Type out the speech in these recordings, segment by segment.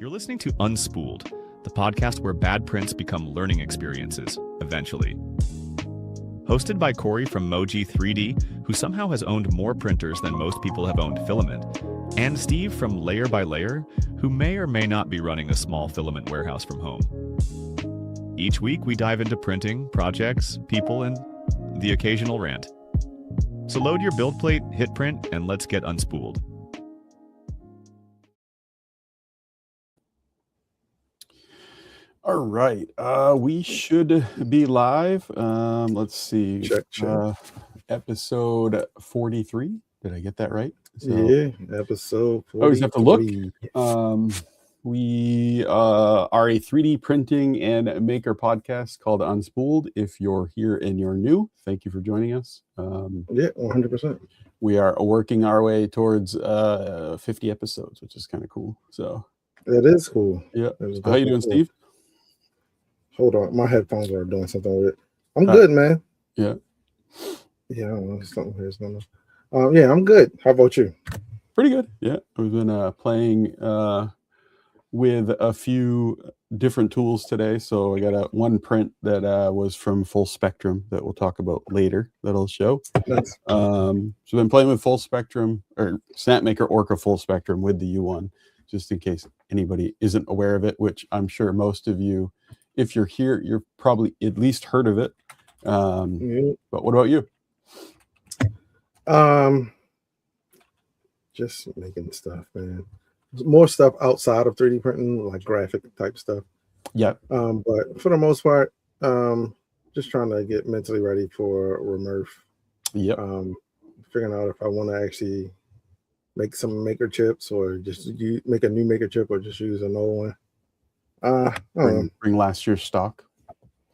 You're listening to Unspooled, the podcast where bad prints become learning experiences, eventually. Hosted by Corey from Moji 3D, who somehow has owned more printers than most people have owned Filament, and Steve from LayerXLayer, who may or may not be running a small filament warehouse from home. Each week we dive into printing, projects, people, and the occasional rant. So load your build plate, hit print, and let's get unspooled. All right, we should be live. Let's see, check. Episode 43. Did I get that right? So, yeah, episode 43. Always have to look. We are a 3D printing and maker podcast called Unspooled. If you're here and you're new, thank you for joining us. Yeah, 100%. We are working our way towards 50 episodes, which is kind of cool. So it is cool. Yeah. How you doing, Steve? Hold on, my headphones are doing something with it. I'm good, man. Yeah. Yeah, I don't know. Something here's going on. Yeah, I'm good. How about you? Pretty good. Yeah, we've been playing with a few different tools today. So I got one print that was from Full Spectrum that we'll talk about later. That'll show. Nice. So I've been playing with Full Spectrum or Snapmaker Orca Full Spectrum with the U1, just in case anybody isn't aware of it, which I'm sure most of you, if you're here, you're probably at least heard of it. But what about you? Just making stuff, man. More stuff outside of 3D printing, like graphic type stuff. Yeah. But for the most part, just trying to get mentally ready for Remurf. Yep. Figuring out if I want to actually make some maker chips or just make a new maker chip or just use an old one. Bring last year's stock.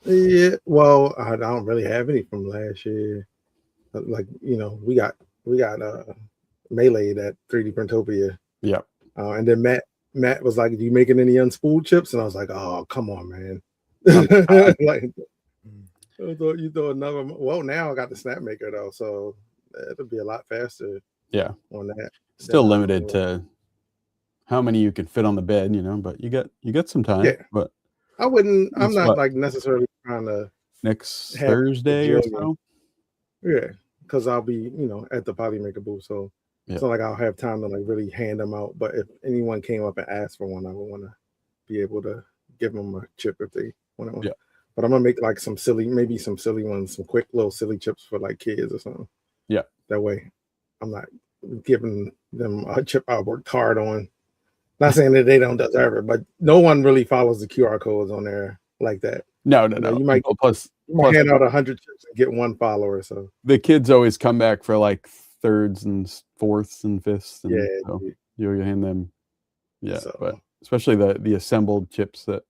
Yeah, well, I don't really have any from last year. Like, you know, we got Melee at 3D Printopia. Yeah. And then Matt was like, "Do you making any unspooled chips?" And I was like, "Oh, come on, man!" Like, I thought you throw another. Well, now I got the Snapmaker though, so it'll be a lot faster. Yeah. On that. Still limited to how many you can fit on the bed, you know, but you got some time. Yeah. But I'm not like necessarily trying to next Thursday or so. Yeah, because I'll be, you know, at the Polymaker booth, so it's not like I'll have time to like really hand them out. But if anyone came up and asked for one, I would want to be able to give them a chip if they want one. Yeah. But I'm gonna make like some silly ones, some quick little silly chips for like kids or something. Yeah. That way, I'm not giving them a chip I worked hard on. Not saying that they don't deserve it, but no one really follows the QR codes on there like that. No. You might plus hand out 100 chips and get one follower. So the kids always come back for like thirds and fourths and fifths. And so you hand them. Yeah, so, but especially the assembled chips that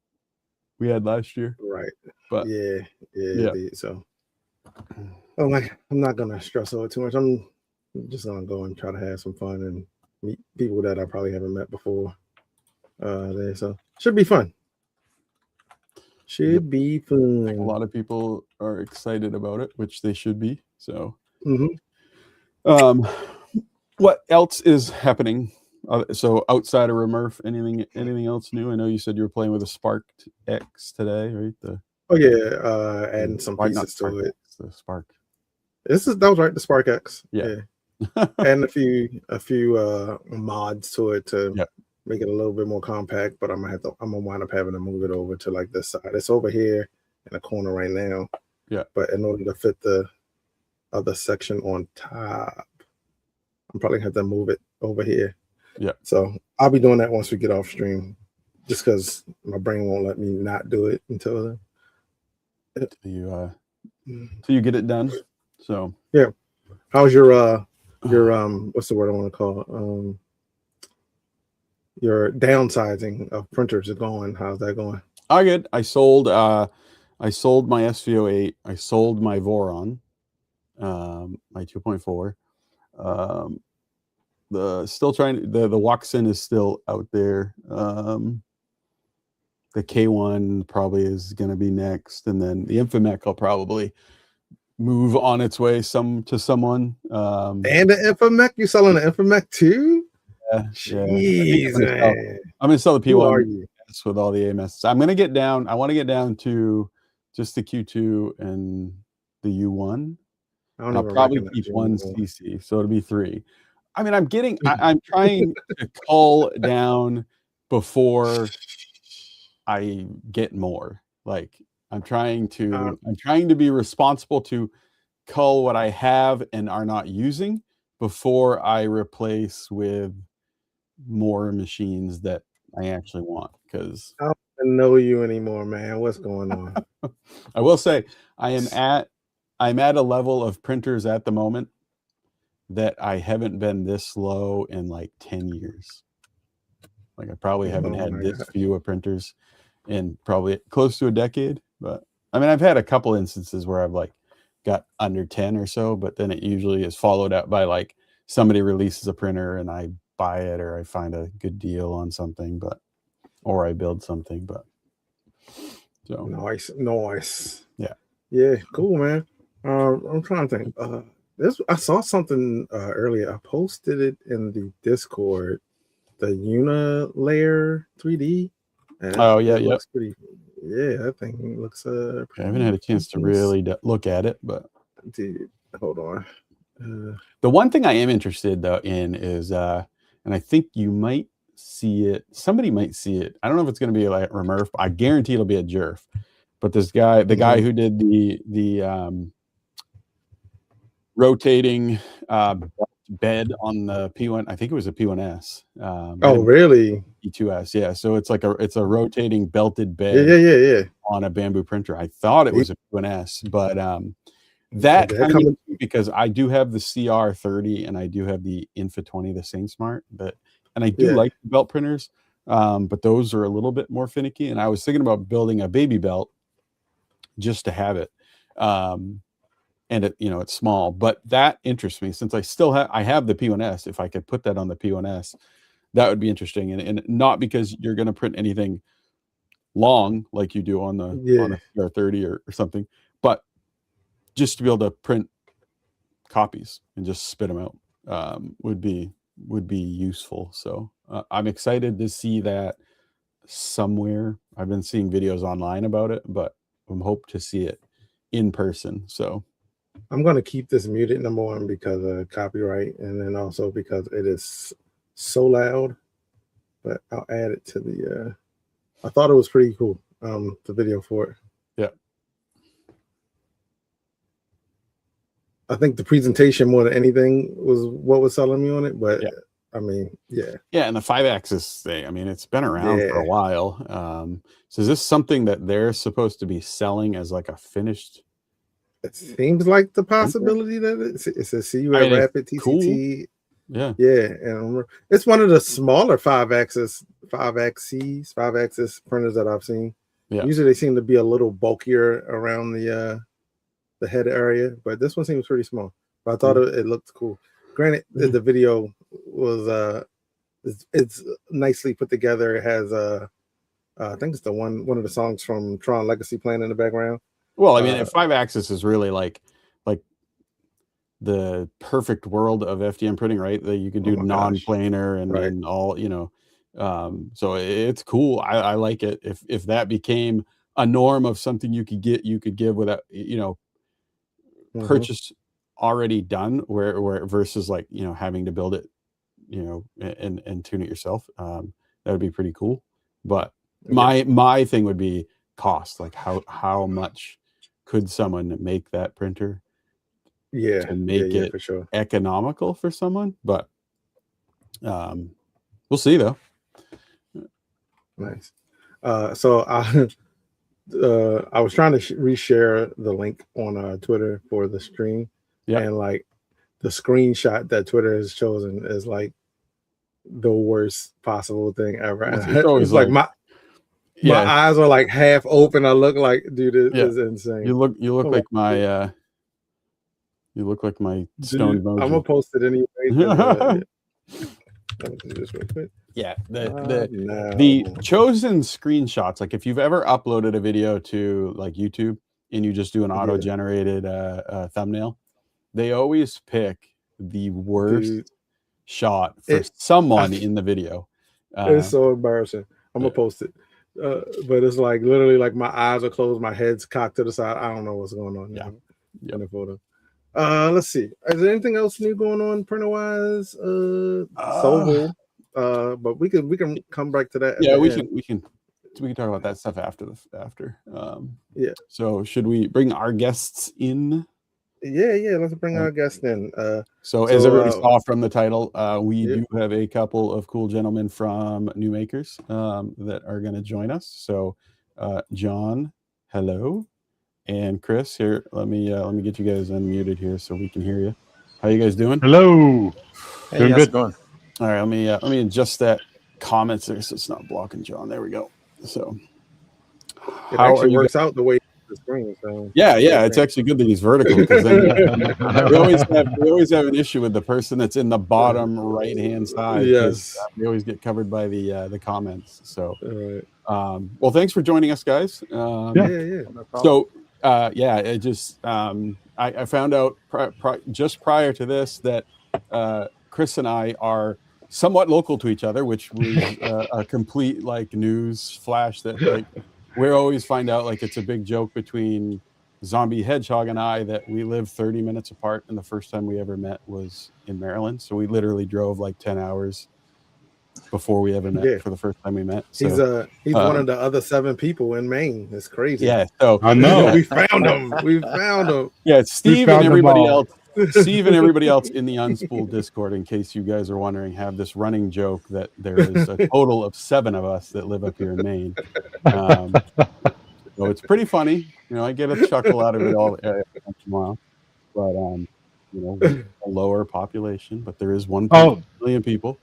we had last year. Right. But yeah. So I'm not gonna stress over too much. I'm just gonna go and try to have some fun and meet people that I probably haven't met before. There, so should be fun. Should be fun. A lot of people are excited about it, which they should be. So, what else is happening? So outside of Remurf, anything else new? I know you said you were playing with a Spark X today, right? Adding some pieces to it. The Spark. That was right. The Spark X. Yeah. And a few mods to it to make it a little bit more compact, but I'm gonna wind up having to move it over to like this side. It's over here in the corner right now. Yeah. But in order to fit the other section on top, I'm probably gonna have to move it over here. Yeah. So I'll be doing that once we get off stream, just because my brain won't let me not do it until then. Till you get it done. So yeah. How's your what's the word I want to call your downsizing of printers is going? How's that going? Oh, good. I sold my SVO8. I sold my Voron, my 2.4. The Waxin is still out there. The K1 probably is going to be next, and then the Infomec will probably move on its way to someone. And the Infomec, you selling the Infomec too? Jeez, man. I'm gonna sell the Who are P1 you? with all the AMS. I'm gonna get down. I want to get down to just the Q2 and the U1. I don't I'll even probably recognize keep you one anymore. CC, so it'll be 3. I mean, I'm trying to cull down before I get more. Like I'm trying to be responsible to cull what I have and are not using before I replace with more machines that I actually want. Because I don't even know you anymore, man. What's going on? I will say I'm at a level of printers at the moment that I haven't been this low in like 10 years. Like I probably haven't had this few of printers in probably close to a decade. But I mean, I've had a couple instances where I've like got under 10 or so, but then it usually is followed up by like somebody releases a printer and I buy it, or I find a good deal on something, or I build something. But so nice. Yeah, cool, man. I'm trying to think. I saw something earlier. I posted it in the Discord. The LayerXlayer 3D. Oh yeah, it yeah. looks pretty. Yeah, that thing looks. I haven't had a chance to really look at it, but dude, hold on. The one thing I am interested though in is, and I think you might see it. Somebody might see it. I don't know if it's going to be like Remurf. I guarantee it'll be a Jerf. But this guy, the guy who did the rotating bed on the P1, I think it was a P1S. Oh, really? P2S, yeah. So it's like a rotating belted bed. Yeah. On a bamboo printer. I thought it was a P1S, but that kind of, because I do have the CR30 and I do have the Infa 20, the Same Smart, and I do like the belt printers, but those are a little bit more finicky. And I was thinking about building a baby belt just to have it. And it, it's small, but that interests me since I have the P1S. If I could put that on the P1S, that would be interesting. And not because you're going to print anything long like you do on the CR30 or something, but just to be able to print copies and just spit them out would be useful. So I'm excited to see that somewhere. I've been seeing videos online about it, but I'm hope to see it in person. So I'm going to keep this muted, number one, because of copyright, and then also because it is so loud. But I'll add it to the. I thought it was pretty cool. The video for it. Yeah. I think the presentation more than anything was what was selling me on it. But I mean, yeah. And the 5-axis thing. I mean, it's been around for a while. So is this something that they're supposed to be selling as like a finished? It seems like the possibility that it says see you at Rapid TCT. Cool. Yeah, and it's one of the smaller 5-axis printers that I've seen. Yeah. Usually they seem to be a little bulkier around the head area, but this one seems pretty small. But I thought it looked cool. Granted, the video was it's nicely put together. It has I think it's the one of the songs from Tron Legacy playing in the background. Well, I mean, 5-axis is really like the perfect world of FDM printing, right? That you can do non-planar and all, so it's cool. I like it. If that became a norm of something you could give without, purchase already done, where versus like, having to build it, and tune it yourself. That would be pretty cool. But my thing would be cost. Like how much could someone make that printer? To make it for sure economical for someone, but we'll see though. Nice. So I was trying to reshare the link on Twitter for the stream, and like the screenshot that Twitter has chosen is like the worst possible thing ever. It's like my eyes are like half open. I look like, dude, it is insane. You look like my you look like my stone emoji. I'm gonna post it anyway. Let me do this real quick. Yeah, the chosen screenshots, like if you've ever uploaded a video to like YouTube and you just do an auto-generated thumbnail, they always pick the worst shot for someone in the video. It's so embarrassing. I'm gonna post it. But it's like literally like my eyes are closed, my head's cocked to the side. I don't know what's going on in the photo. Let's see. Is there anything else new going on printer wise? Sovo. But we can come back to that. Yeah, we can talk about that stuff after. Yeah. So should we bring our guests in? Yeah. Let's bring our guests in. So as everybody saw from the title, we do have a couple of cool gentlemen from Numakers that are going to join us. So John, hello, and Chris here. Let me get you guys unmuted here so we can hear you. How you guys doing? Hello. Hey, doing how's good. it going? All right, let me adjust that comments there so it's not blocking John. There we go. So it actually works out the way the screen. So yeah, it's actually good that he's vertical because then we always have an issue with the person that's in the bottom right hand side. Yes, we always get covered by the comments. So well, thanks for joining us, guys. Yeah. No problem. So it just I found out just prior to this that Chris and I are somewhat local to each other, which was a complete like news flash that like we always find out like it's a big joke between Zombie Hedgehog and I that we live 30 minutes apart, and the first time we ever met was in Maryland. So we literally drove like 10 hours before we ever met for the first time we met. So, he's one of the other 7 people in Maine. It's crazy. Yeah, so I know. We found him. Yeah, Steve and everybody else. Steve and everybody else in the Unspooled Discord, in case you guys are wondering, have this running joke that there is a total of 7 of us that live up here in Maine. So it's pretty funny. You know, I get a chuckle out of it all once in a while. But you know, a lower population, but there is 1 million people.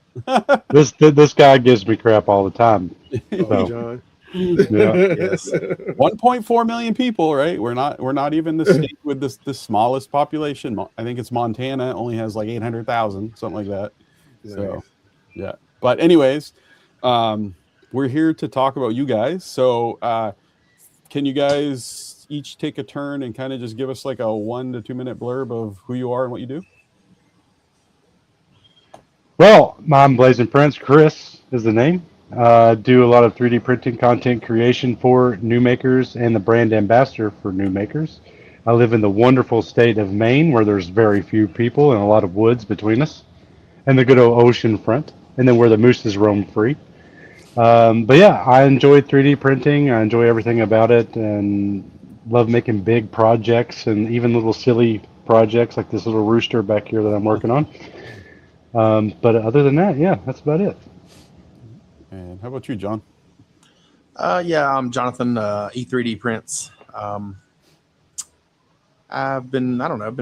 This guy gives me crap all the time. John. Yeah. Yes. 1.4 million people, right? We're not even the state with the smallest population. I think it's Montana, only has like 800,000, something like that. Nice. So yeah. But anyways, we're here to talk about you guys. So can you guys each take a turn and kind of just give us like a 1 to 2 minute blurb of who you are and what you do? Well, I'm Blazing Prince. Chris is the name. Do a lot of 3D printing content creation for Numakers and the brand ambassador for Numakers. I live in the wonderful state of Maine, where there's very few people and a lot of woods between us, and the good old ocean front, and then where the mooses roam free. But yeah, I enjoy 3D printing. I enjoy everything about it, and love making big projects and even little silly projects like this little rooster back here that I'm working on. But other than that, yeah, that's about it. And how about you, John? Yeah, I'm Jonathan, E3D Prints. I've been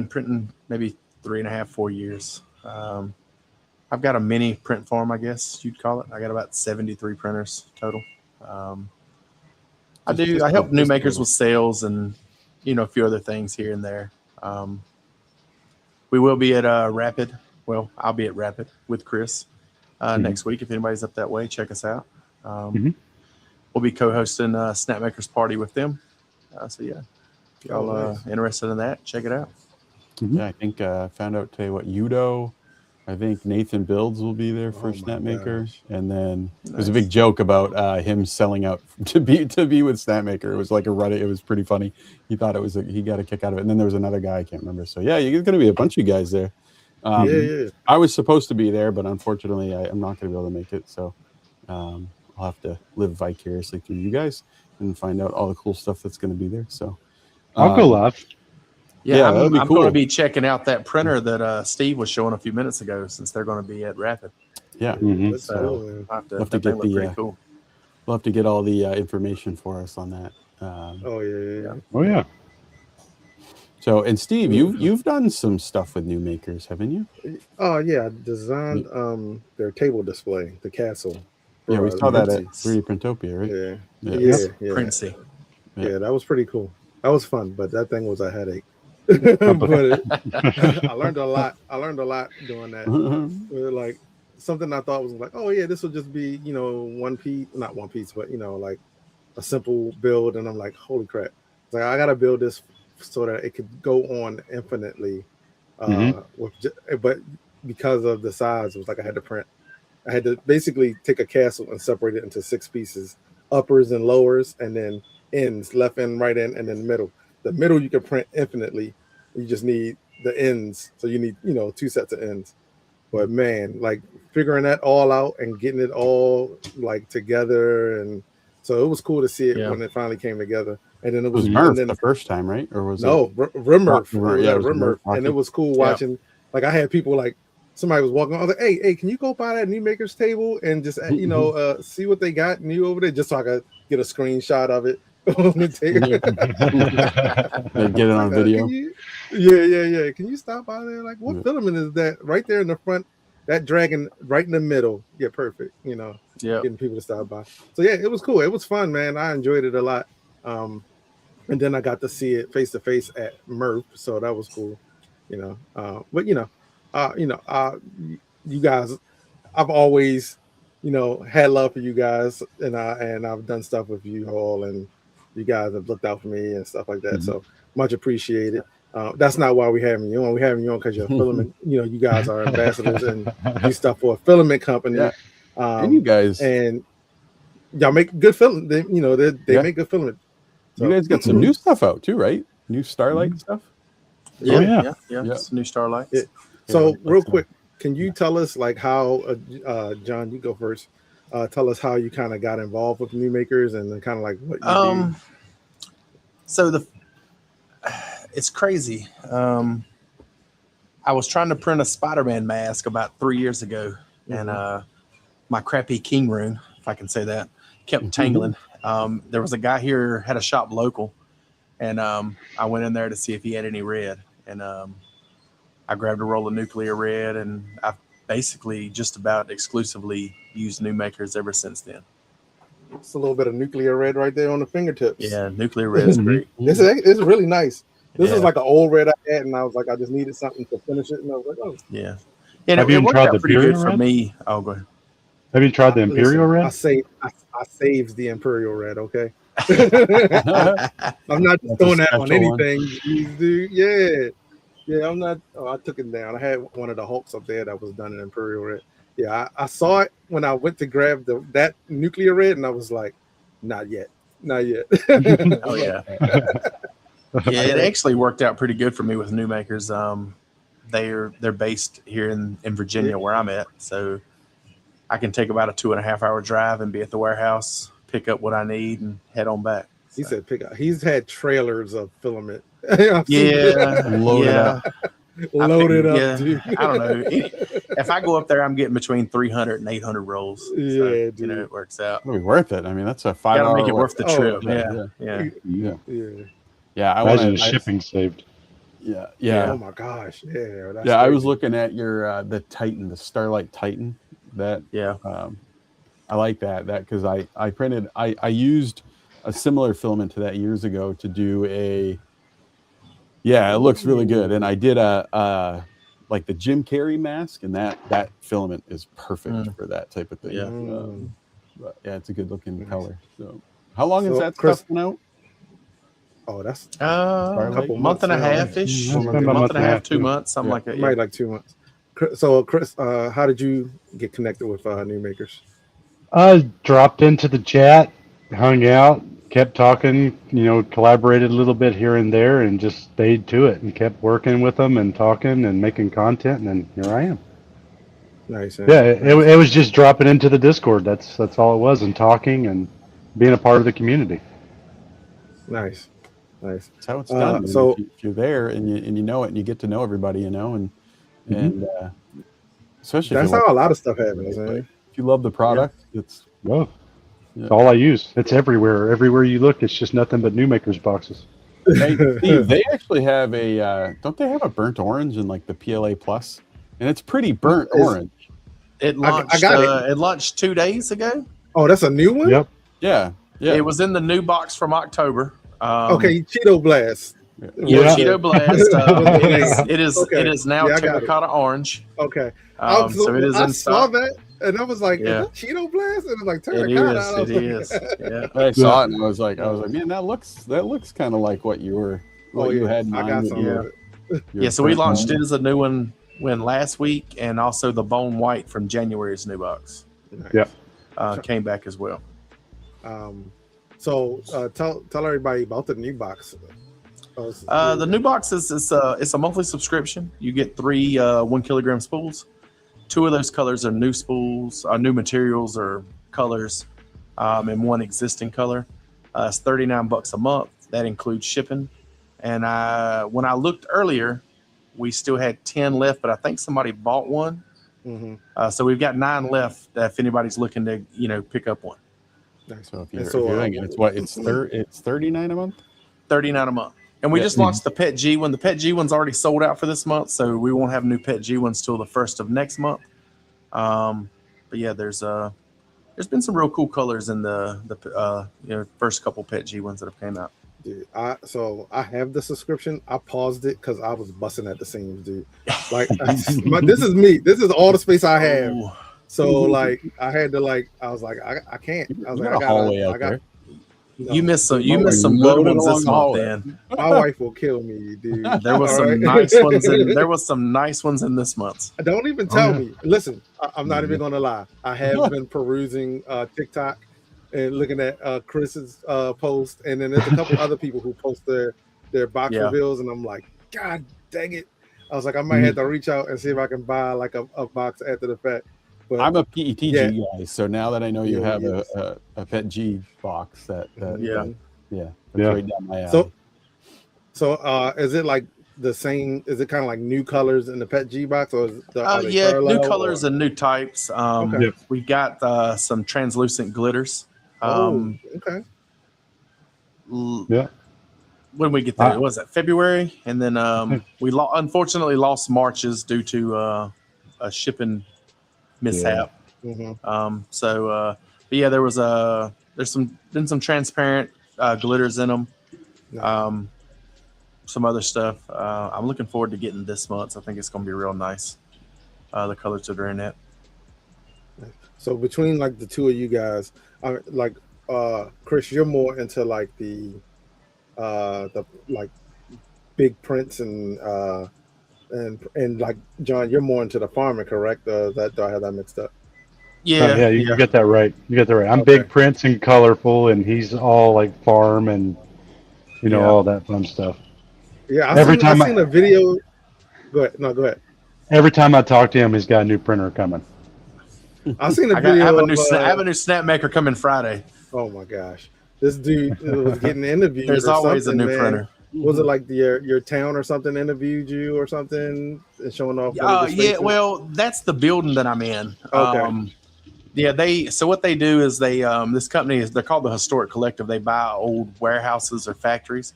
printing maybe 3.5, 4 years. I've got a mini print farm, I guess you'd call it. I got about 73 printers total. I help Numakers with sales and, you know, a few other things here and there. We will be at Rapid. Well, I'll be at Rapid with Chris next week. If anybody's up that way, check us out. We'll be co-hosting Snapmakers Party with them. So yeah, if y'all interested in that, check it out. Yeah, I think I found out today what Udo. I think Nathan Builds will be there for Snapmaker, and then there's a big joke about him selling out to be with Snapmaker. It was like a run. It was pretty funny. He thought it was he got a kick out of it, and then there was another guy I can't remember. So yeah, you're going to be a bunch of you guys there. I was supposed to be there, but unfortunately, I'm not going to be able to make it. So I'll have to live vicariously through you guys and find out all the cool stuff that's going to be there. So I'll go live. Yeah, I'm going to be checking out that printer that Steve was showing a few minutes ago, since they're going to be at Rapid. Yeah, so we'll have to get pretty cool. We'll have to get all the information for us on that. Oh yeah. Oh yeah. So, and Steve, you've done some stuff with Numakers, haven't you? Oh yeah, I designed their table display, the castle. Yeah, we saw that at 3D Printopia, right? Yeah. Princey. Yeah, that was pretty cool. That was fun, but that thing was a headache. But I learned a lot. Doing that. Like something I thought was like, oh yeah, this will just be, you know, not one piece, but you know, like a simple build. And I'm like, holy crap! It's like I gotta build this so that it could go on infinitely. But because of the size, it was like I had to basically take a castle and separate it into 6 pieces, uppers and lowers, and then ends, left end, right end, and then middle. The middle you can print infinitely. You just need the ends. So you need, 2 sets of ends. But man, like figuring that all out and getting it all like together. And so it was cool to see it when it finally came together. And then it was Murph the first time, right? Or was no, it Rimmerf. Yeah, it was Rimmerf. And it was cool watching. Like I had people like somebody was walking. I was like, "Hey, can you go by that Numakers table and just see what they got new over there, just so I could get a screenshot of it." Get it on video. Yeah. Can you stop by there? Like, what filament is that? Right there in the front, that dragon right in the middle. Yeah, perfect. Getting people to stop by. So yeah, it was cool. It was fun, man. I enjoyed it a lot. And then I got to see it face to face at Murph, so that was cool. But you guys, I've always, had love for you guys, and I've done stuff with you all, and you guys have looked out for me and stuff like that. Mm-hmm. So much appreciated. That's not why we having you on. We having you on because you're a filament. You guys are ambassadors and do stuff for a filament company. Yeah. And you guys and y'all make good filament. They make good filament. So, you guys got some new stuff out too, right? New Starlight stuff. Yeah. Some new Starlights. Yeah. So real quick, can you tell us like how John, you go first. Tell us how you kind of got involved with Numakers and then kind of like what you do. So it's crazy. I was trying to print a Spider-Man mask about 3 years ago, and my crappy King rune, if I can say that, kept tangling. There was a guy here, had a shop local, and I went in there to see if he had any red, and I grabbed a roll of nuclear red, and I've basically just about exclusively used Numakers ever since then. It's a little bit of nuclear red right there on the fingertips. Yeah, nuclear red is great. It's really nice. This is like an old red I had, and I was like, I just needed something to finish it, and I was like, oh. Yeah. And it worked out pretty good for me. Oh, go ahead. Have you tried the Imperial Red? I saved the Imperial Red, okay? I'm not just throwing that on anything, dude. Yeah, I'm not. Oh, I took it down. I had one of the Hulks up there that was done in Imperial Red. Yeah, I saw it when I went to grab that nuclear red, and I was like, not yet. Oh, yeah. Yeah, it actually worked out pretty good for me with Numakers. They're based here in Virginia where I'm at, so I can take about a 2.5 hour drive and be at the warehouse, pick up what I need, and head on back. He said pick up. He's had trailers of filament. Loaded up, dude. I don't know. If I go up there, I'm getting between 300 and 800 rolls. Yeah, so, dude. It works out. It'll be worth it. I mean, that's a 5 hour. Make it worth the trip. Yeah. I imagine the shipping saved. Yeah. Oh my gosh. Yeah. That's I was looking at your the Titan, the Starlight Titan. That I like that because I printed. I used a similar filament to that years ago to do a. Yeah, it looks really good, and I did a like the Jim Carrey mask, and that filament is perfect for that type of thing. Yeah, but it's a good looking color. So, how long is that stuff been out? Oh, that's a couple month and a half ish, month and a half, 2 months, something like that. Maybe like 2 months. So, Chris, how did you get connected with Numakers? I dropped into the chat, hung out, kept talking, collaborated a little bit here and there, and just stayed to it and kept working with them and talking and making content, and then here I am. Nice. Yeah, it was just dropping into the Discord. That's all it was, and talking and being a part of the community. Nice. That's how it's done. So if you're there and you know it, and you get to know everybody, and especially that's how a lot of stuff happens. If you love the product, it's it's all I use. It's everywhere. Everywhere you look, it's just nothing but Numakers boxes. Hey, Steve, they actually have don't they have a burnt orange in like the PLA Plus? And it's pretty burnt orange. It launched. I got it. It launched 2 days ago. Oh, that's a new one. Yep. Yeah. It was in the new box from October. Okay, Cheeto Blast. Yeah, Cheeto Blast. It is now terracotta orange. Okay. So it is in stock. Saw that, and I was like, is that Cheeto Blast? And it was like terracotta. It is. Yeah. I saw it, and I was like, man, that looks kind of like what you were. You had. I got some of it. Yeah. So we launched it as a new one went last week, and also the Bone White from January's new box Nice. Yeah. came back as well. So tell everybody about the new box. The new box is it's a monthly subscription. You get 3 1 kilogram spools. 2 of those colors are new spools, new materials or colors, and 1 existing color. It's $39 a month. That includes shipping. And when I looked earlier, we still had 10 left, but I think somebody bought one. Mm-hmm. So we've got 9 left. If anybody's looking to pick up one. Nice. So if you're thinking, it's $39 a month. $39 a month. And we Yeah. just launched the Pet G one. The Pet G one's already sold out for this month, so we won't have new Pet G ones till the 1st of next month. But yeah, there's been some real cool colors in the first couple Pet G ones that have came out. Dude, I have the subscription. I paused it because I was busting at the seams, dude. Like this is me. This is all the space I have. Ooh. So like I had to I was like I can't. I was You like got a hallway out there. no. You missed some Rolling good ones along this the month, hallway. Dan. My wife will kill me, dude. There was All some right? nice ones in there was some nice ones in this month. Don't even tell yeah. me. Listen, I'm not even gonna lie. I have been perusing TikTok and looking at Chris's post, and then there's a couple other people who post their box Yeah. reveals, and I'm like, God dang it! I was like, I might have to reach out and see if I can buy like a box after the fact. But I'm a PETG Yeah. guy, so now that I know you Yeah, have yes. a Pet G box, that's Yeah. right down my alley. So is it like the same? Is it kind of like new colors in the Pet G box, or is are they Yeah, parallel, new colors or? and new types. Okay. Yep. We've got some translucent glitters. Okay. Yeah. When we get there, what was that, February? And then we unfortunately lost Marches due to a shipping mishap. Mm-hmm. But yeah, there's been some transparent glitters in them. Nice. Some other stuff. I'm looking forward to getting this month. I think it's going to be real nice. The colors that are in it. So between like the two of you guys, Chris, you're more into like the like big prints and like John, you're more into the farming, correct? Do I have that mixed up? Yeah, You get that right. I'm Okay. big prints and colorful, and he's all like farm and all that fun stuff. Yeah, Every I've time seen a video. Go ahead. No, go ahead. Every time I talk to him, he's got a new printer coming. I've seen a I video. have a new snap maker coming Friday. Oh my gosh, this dude was getting interviewed. There's or always a something, new man. printer. Was it like your town or something interviewed you or something and showing off? one of the Yeah, spaces? well, that's the building that I'm in. Okay. So what they do is this company they're called the Historic Collective. They buy old warehouses or factories,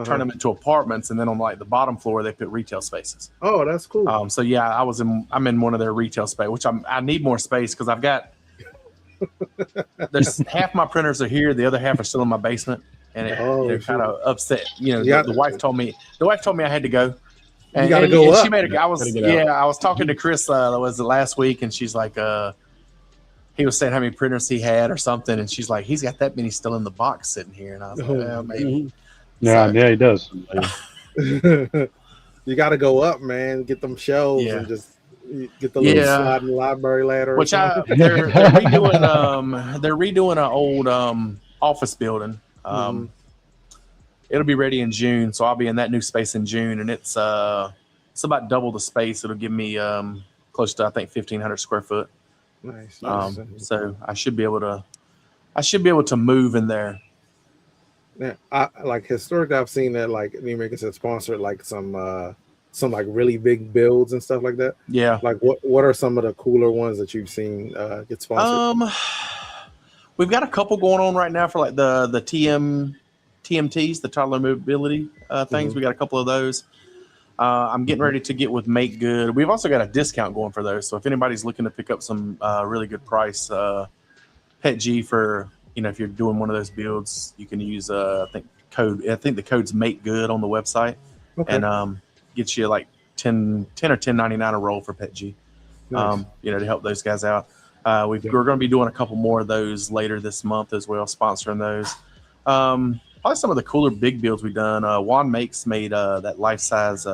turn them into apartments, and then on like the bottom floor they put retail spaces. Oh, that's cool. So yeah, I'm in one of their retail space, which I need more space because I've got there's half my printers are here, the other half are still in my basement, and it kind of upset. The wife told me I had to go. And, you got to go up. She made I was talking to Chris was the last week, and she's like he was saying how many printers he had or something, and she's like, he's got that many still in the box sitting here, and I was like, well, maybe. Yeah, he does. You got to go up, man. Get them shelves and just get the little sliding library ladder. Which they're redoing an old office building. It'll be ready in June, so I'll be in that new space in June, and it's about double the space. It'll give me close to, I think, 1,500 square foot. Nice. So I should be able to move in there. Yeah, historically, I've seen that like Numakers have sponsored like some like really big builds and stuff like that. Yeah. Like what are some of the cooler ones that you've seen get sponsored? We've got a couple going on right now for like the TMTs, the toddler mobility things. We got a couple of those. I'm getting ready to get with Make Good. We've also got a discount going for those. So if anybody's looking to pick up some really good price Pet G for, if you're doing one of those builds, you can use I think the code's Make Good on the website, and get you like 10 or $10.99 a roll for Pet G. Nice. To help those guys out. We're going to be doing a couple more of those later this month as well, sponsoring those. Probably some of the cooler big builds we've done. Juan made that life size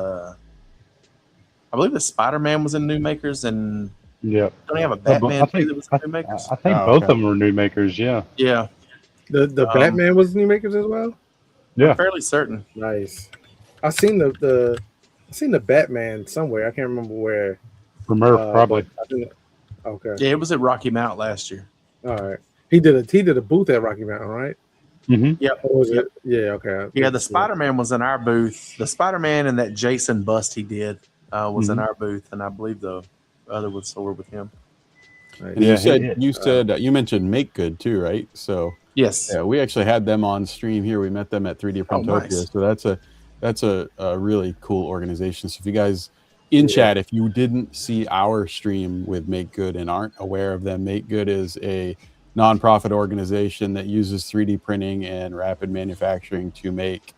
I believe the Spider-Man was in New Makers, and Yeah. don't they have a Batman too that was in New Makers? I think Oh, both okay. of them were New Makers. Yeah. Yeah, The Batman was New Makers as well. Yeah. I'm fairly certain. Nice. I seen the Batman somewhere. I can't remember where. For Murph, probably. but I think- okay. Yeah, it was at Rocky Mount last year. All right. He did a booth at Rocky Mountain, right? Mm-hmm. Yep. Or was Yep. it? Yeah. Okay. Yeah, the Spider-Man was in our booth. The Spider-Man and that Jason bust he did was in our booth, and I believe the other was over with him. Nice. And Yeah, you said you mentioned Make Good too, right? So Yes. yeah, we actually had them on stream here. We met them at 3D Printopia. nice. So that's a really cool organization. So if you guys in chat, if you didn't see our stream with Make Good and aren't aware of them, Make Good is a nonprofit organization that uses 3D printing and rapid manufacturing to make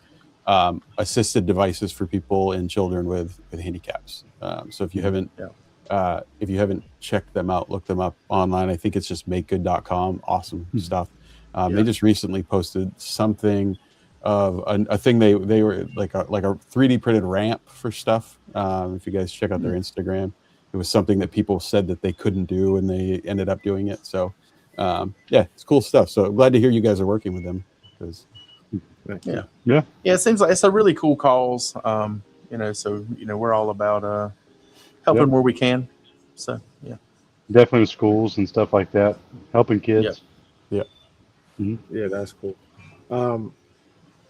assisted devices for people and children with handicaps. So if you haven't checked them out, look them up online. I think it's just makegood.com. Awesome stuff. They just recently posted something of a thing they were like a 3D printed ramp for stuff. If you guys check out their Instagram, it was something that people said that they couldn't do, and they ended up doing it. So it's cool stuff. So I'm glad to hear you guys are working with them. Yeah, it seems like it's a really cool cause. So we're all about helping where we can. So yeah, Definitely with schools and stuff like that, helping kids. Yeah, that's cool.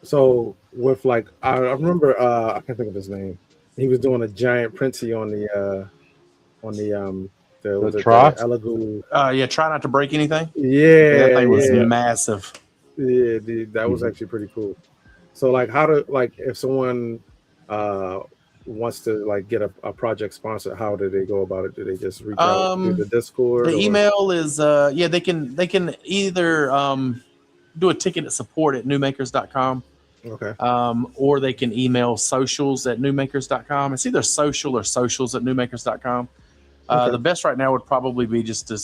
So with I remember I can't think of his name. He was doing a giant Princey on the trough? Elegoo. try not to break anything. Yeah, That thing was massive. Yeah, dude, that was actually pretty cool. So how to if someone wants to get a project sponsored, how do they go about it? Do they just reach out through the Discord? The email is they can either do a ticket at support@numakers.com. Okay. Or they can email socials@numakers.com. It's either social or socials@numakers.com. Okay. The best right now would probably be just to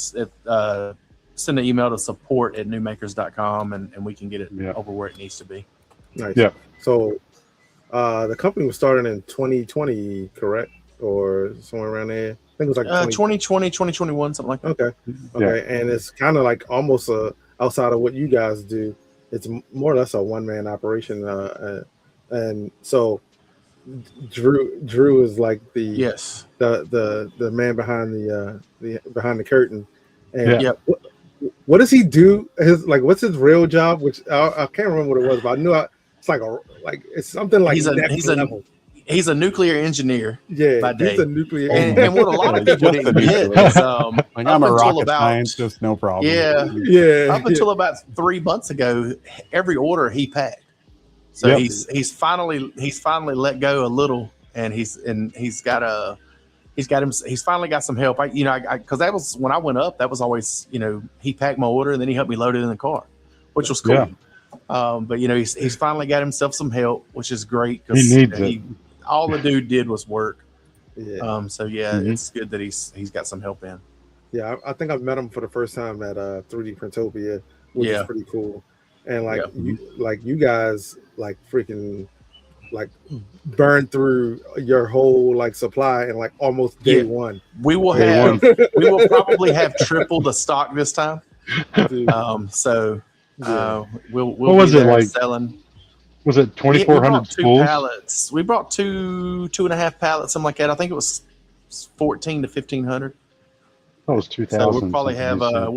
send an email to support@numakers.com and we can get it over where it needs to be. Nice. Yeah. So the company was started in 2020, correct? Or somewhere around there? I think it was 2020, 2021, something like that. Okay. And it's kind of almost outside of what you guys do. It's more or less a one-man operation. And so Drew is the man behind the curtain. And what does he do? What's his real job? Which I can't remember what it was, but I knew it's something like next level. He's a nuclear engineer. Yeah, by day. He's a nuclear and what a lot of people didn't get is I'm a rocket scientist, no problem. Up until about 3 months ago, every order he packed. So he's finally let go a little, and he's finally got some help. Because that was when I went up. That was always he packed my order and then he helped me load it in the car, which was cool. Yeah. But he's finally got himself some help, which is great. He needs it. All the dude did was work. Yeah. It's good that he's got some help in. Yeah, I think I've met him for the first time at 3D Printopia, which is pretty cool. And you guys freaking burn through your whole supply in almost day one. We will probably have triple the stock this time. We'll what was it like selling? Was it 2,400 spools? Pallets. We brought 2.5 pallets, something like that. I think it was 1,400 to 1,500. That was 2,000. So we'll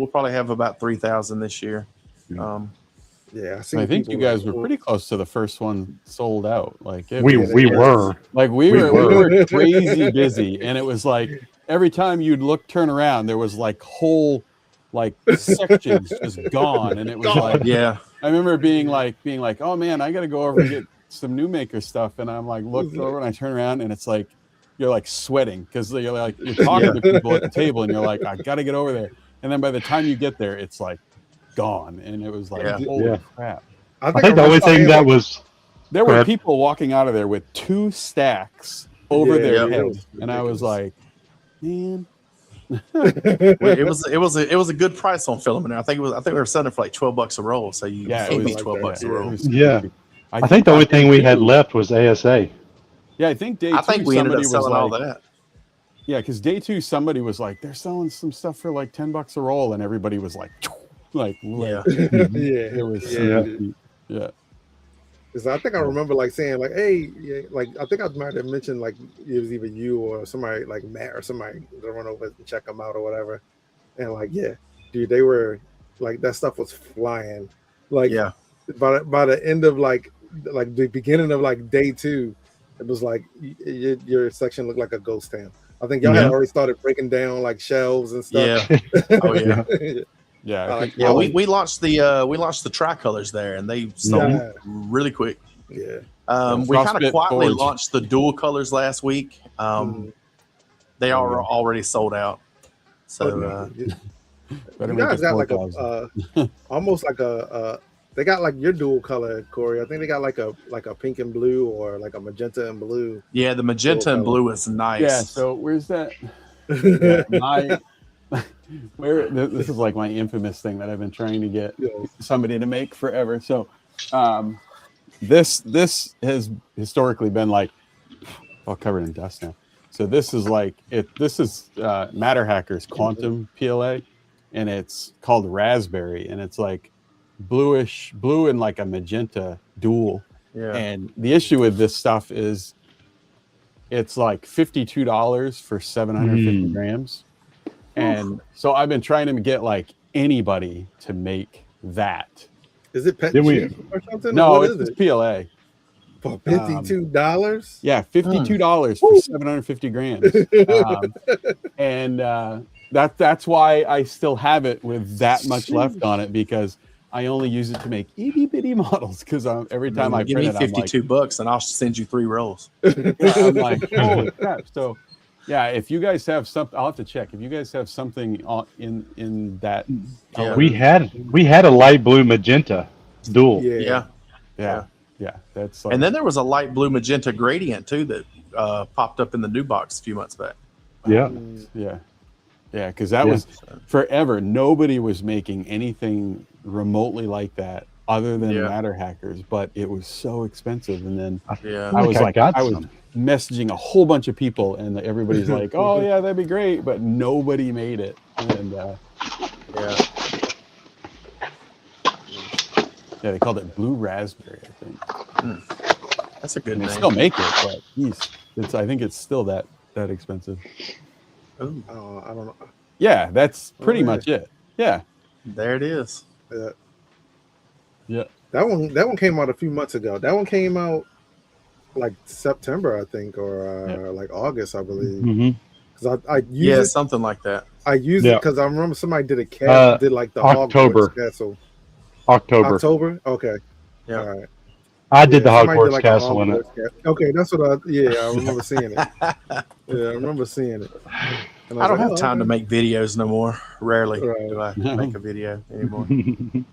probably have about 3,000 this year. I think you guys were pretty close to the first one sold out. We were crazy busy, and it was every time you'd turn around, there was whole sections just gone, and it was I remember being like, oh man, I got to go over and get some Numaker stuff, and I'm looked over and I turn around and it's you're sweating because you're talking to people at the table and you're I got to get over there, and then by the time you get there, it's gone, and it was holy crap. I think the only thing that was there were people walking out of there with 2 stacks over their heads, and I was man. It was a good price on Filament. I think we were selling it for $12 a roll. So you it was $12 a roll. Yeah, I think the only thing we had left was ASA. Yeah, I think day 2 we ended up somebody selling was all that. Yeah, because day 2, somebody was like, they're selling some stuff for like $10 a roll, and everybody was like, Yeah. it was yeah. yeah. Because I think I remember like saying like, hey, yeah, like I think I might have mentioned like it was either you or somebody like Matt or somebody to run over and check them out or whatever. And like, yeah, dude, they were like that stuff was flying. Like Yeah. by the end of like the beginning of like day 2, it was like your section looked like a ghost town. I think y'all had already started breaking down like shelves and stuff. Yeah. Oh yeah. Yeah, I think, Yeah, we launched the tricolors there, and they sold really quick. Yeah. We kind of quietly Forge. launched the dual colors last week. They are already sold out. So you guys got like a almost like a they got like your dual color, Corey. I think they got like a pink and blue or like a magenta and blue. yeah, the magenta and blue is nice. Yeah, so where's that? This is like my infamous thing that I've been trying to get somebody to make forever. So this has historically been like all covered in dust now. So this is like this is Matter Hackers Quantum PLA, and it's called Raspberry, and it's like blue and like a magenta dual. Yeah. And the issue with this stuff is it's like $52 for 750 grams. And so I've been trying to get like anybody to make that. Is it pet chip or something? No, it's PLA. For $52? Yeah, $52 for 750 grams. And that's why I still have it with that much left on it, because I only use it to make itty bitty models. Because every time I give print me it, $52 and I'll send you 3 rolls. I'm like, holy crap! So, yeah, if you guys have something, I'll have to check. If you guys have something in that, color. We had a light blue magenta dual. Yeah. That's like, and then there was a light blue magenta gradient too that popped up in the new box a few months back. Yeah, because that was forever. Nobody was making anything remotely like that other than Matter Hackers, but it was so expensive. And then I was messaging a whole bunch of people, and everybody's like, "Oh yeah, that'd be great," but nobody made it. And they called it Blue Raspberry, I think. That's a good name. They still make it, but I think it's still that expensive. I don't know. Yeah, that's pretty much it. Yeah. There it is. Yeah. That one came out a few months ago. That one came out like September, I think, or like August, I believe. Because I used it, something like that. I used it because I remember somebody did did like the October. Hogwarts Castle. October. Okay. Yeah. All right. I did the Hogwarts Castle in it. Okay, that's what I remember seeing it. I remember seeing it. I don't have time to make videos no more. Rarely do I make a video anymore. You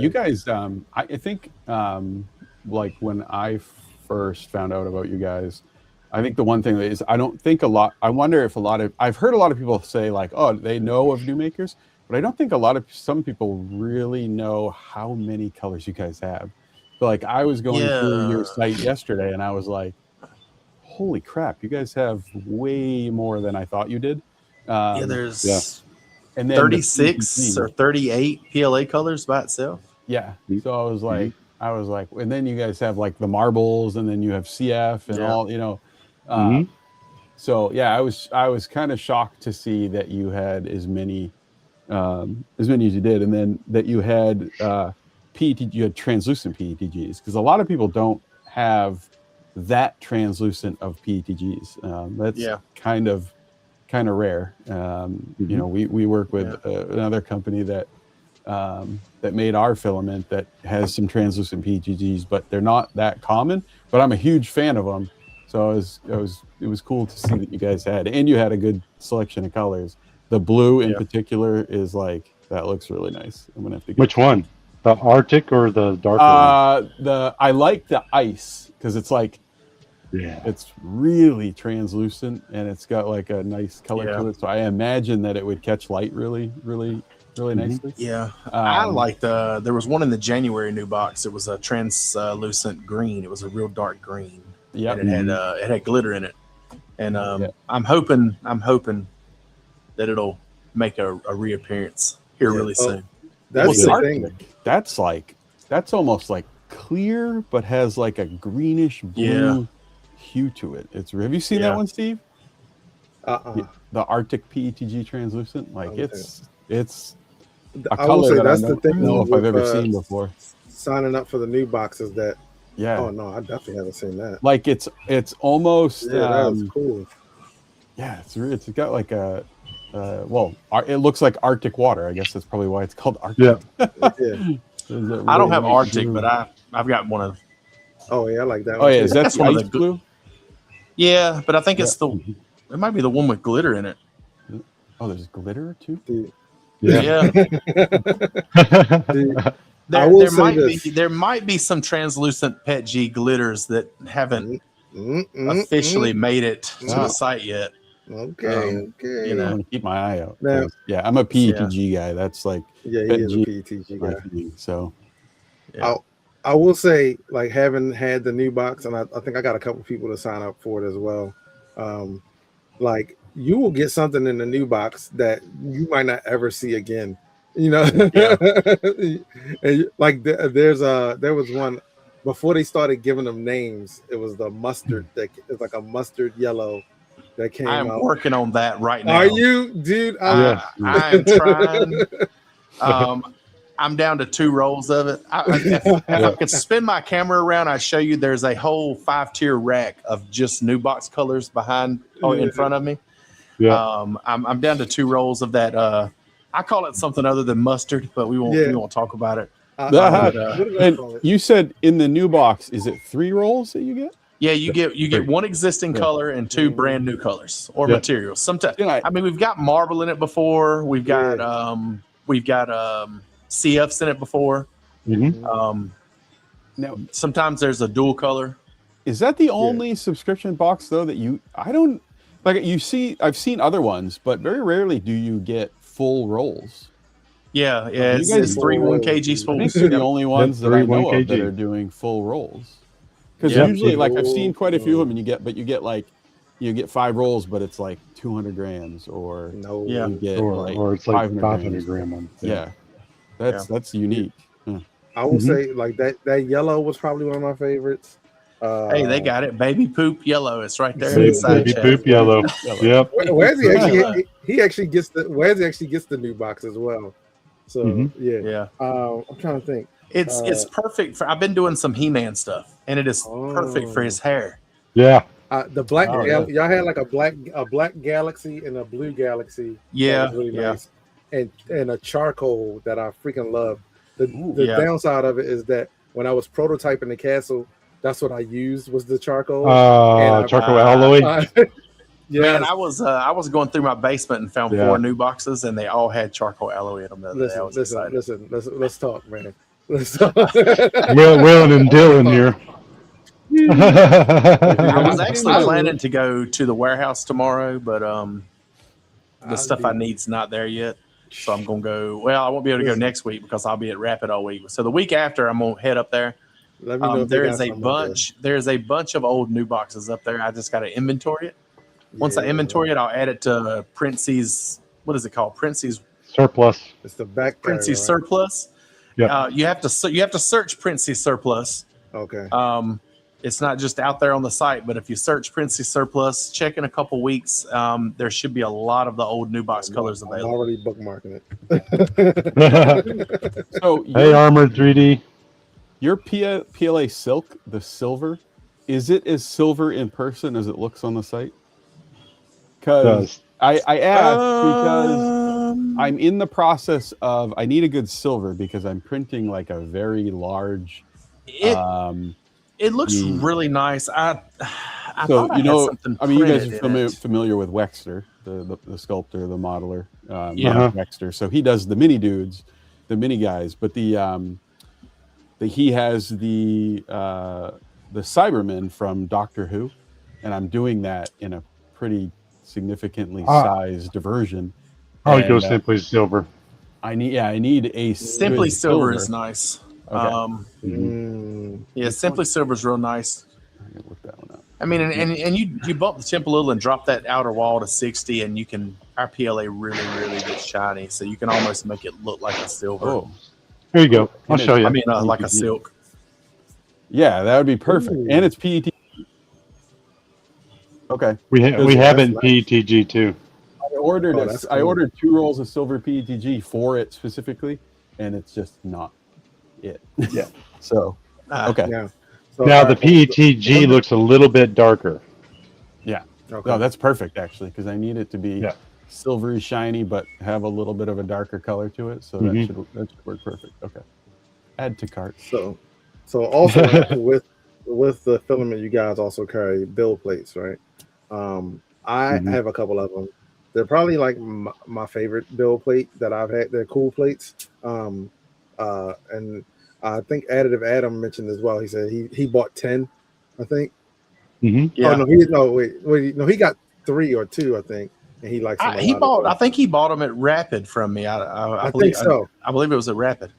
guys, I think like when I first found out about you guys, I think the one thing that is, I wonder if I've heard a lot of people say like, oh, they know of Numakers, but I don't think some people really know how many colors you guys have. But like I was going through your site yesterday, and I was like, holy crap, you guys have way more than I thought you did. There's and then 36 or 38 PLA colors by itself. Yeah. So I was like, and then you guys have like the marbles, and then you have CF and all, So yeah, I was kind of shocked to see that you had as many as you did, and then that you had PET, you had translucent PETGs, because a lot of people don't have that translucent of PETGs. That's kind of rare. You know, we work with another company that made our filament that has some translucent PETGs, but they're not that common. But I'm a huge fan of them, so it was cool to see that you guys had, and you had a good selection of colors. The blue in particular is like, that looks really nice. I'm gonna have to get Which one? The Arctic or the dark one? I like the ice, because it's like, it's really translucent, and it's got like a nice color to it. So I imagine that it would catch light really, really, really nicely. Yeah, I like there was one in the January new box. It was a translucent green. It was a real dark green. Yeah, it had glitter in it, And I'm hoping that it'll make a reappearance here really soon. That's the thing. That's almost like clear, but has like a greenish blue hue to it. Have you seen that one, Steve? The Arctic PETG translucent, like it's a color that I don't know if I've ever seen before. Signing up for the new boxes that. Yeah. Oh no, I definitely haven't seen that. Like it's almost. Yeah, that's cool. Yeah, it's got like a. It looks like Arctic water. I guess that's probably why it's called Arctic. Yeah. Really I don't have Arctic, blue. But I've got one of. Oh yeah, I like that. Oh yeah, is that one of the blue? Yeah, but I think it's it might be the one with glitter in it. Oh, there's glitter too. Yeah. There might be some translucent Pet G glitters that haven't officially made it to the site yet. Okay. I'm gonna keep my eye out. Now, I'm a PETG guy. That's like he is a PETG guy. So I will say, like, having had the new box, and I think I got a couple people to sign up for it as well. Like, you will get something in the new box that you might not ever see again. You know, and like there was one before they started giving them names. It was the mustard it's like a mustard yellow that came out. I'm working on that right now. Are you, dude? I'm trying. I'm down to 2 rolls of it. If I could spin my camera around, I show you there's a whole 5-tier rack of just new box colors behind or in front of me. Yeah. I'm down to 2 rolls of that. I call it something other than mustard, but we won't talk about it. And you said in the new box, is it 3 rolls that you get? Yeah, you get 1 existing color and 2 brand new colors or materials. Sometimes we've got marble in it before. We've got CFs in it before. Now sometimes there's a dual color. Is that the only subscription box though that I don't like? I've seen other ones, but very rarely do you get full rolls. Yeah, it's 3 1kg spools. I think they're the only ones that I know of that are doing full rolls. Because usually, like I've seen quite a few of them, and you get 5 rolls, but it's like 200 grams, or you get or it's like 500 gram one. Yeah, that's unique. I will say like that yellow was probably one of my favorites. Hey, they got it. Baby poop yellow. It's right there. Baby poop yellow. Yep. Where's he actually gets the new box as well. So I'm trying to think. It's perfect for. I've been doing some He-Man stuff, and it is perfect for his hair. Yeah. The black y'all had like a black galaxy and a blue galaxy. Yeah, that was really nice. And a charcoal that I freaking love. The downside of it is that when I was prototyping the castle, that's what I used was the charcoal. Charcoal alloy. Man, I was going through my basement and found 4 new boxes, and they all had charcoal alloy in them. Listen, let's talk, man. Let's talk. Will and Dylan here. I was actually planning to go to the warehouse tomorrow, but the stuff I need's not there yet. So I'm gonna go. Well, I won't be able to go next week because I'll be at Rapid all week. So the week after, I'm gonna head up there. Let me know there is a bunch. There's a bunch of old new boxes up there. I just got to inventory it. Once I inventory it, I'll add it to Princey's. What is it called? Princey's Surplus. It's the back. Princey's Surplus. Yeah. You have to search Princey's Surplus. Okay. It's not just out there on the site, but if you search Princey's Surplus, check in a couple weeks. There should be a lot of the old new box colors available. I'm already bookmarking it. So hey, Armored 3D. Your PLA Silk, the silver, is it as silver in person as it looks on the site? Because I asked because I'm in the process of, I need a good silver because I'm printing like a very large. It looks really nice. I mean, you guys are familiar with Wexter, the sculptor, the modeler, Wexter. So he does the mini dudes, the mini guys, but he has the Cybermen from Doctor Who, and I'm doing that in a pretty significantly sized version. I'll go Simply Silver. I need a Simply Silver is nice. Okay. Simply Silver is real nice. I'm gonna look that one up. I mean, and you bump the temp a little and drop that outer wall to 60, and our PLA really, really gets shiny. So you can almost make it look like a silver. Oh, Here you go. I'll show you. I mean, like a silk. yeah, that would be perfect. Ooh. And it's PET. Okay. We have it in nice. PETG too. I ordered that's I cool. ordered 2 rolls of silver PETG for it specifically, and it's just not it. Yeah. So okay. Yeah. So, Now all the right, PETG looks a little bit darker. Yeah. okay. No, that's perfect actually, because I need it to be Yeah. silvery shiny, but have a little bit of a darker color to it. So Mhm. that should work perfect. Okay. Add to cart. So also with the filament, you guys also carry build plates, right? I Mhm. have a couple of them. They're probably like my favorite build plate that I've had. They're cool plates. And I think Additive Adam mentioned as well. He said he bought 10, I think. Mm-hmm. Yeah. Oh, he got 3 or 2, I think, and he likes them. I think he bought them at Rapid from me. I think so. I believe it was at Rapid.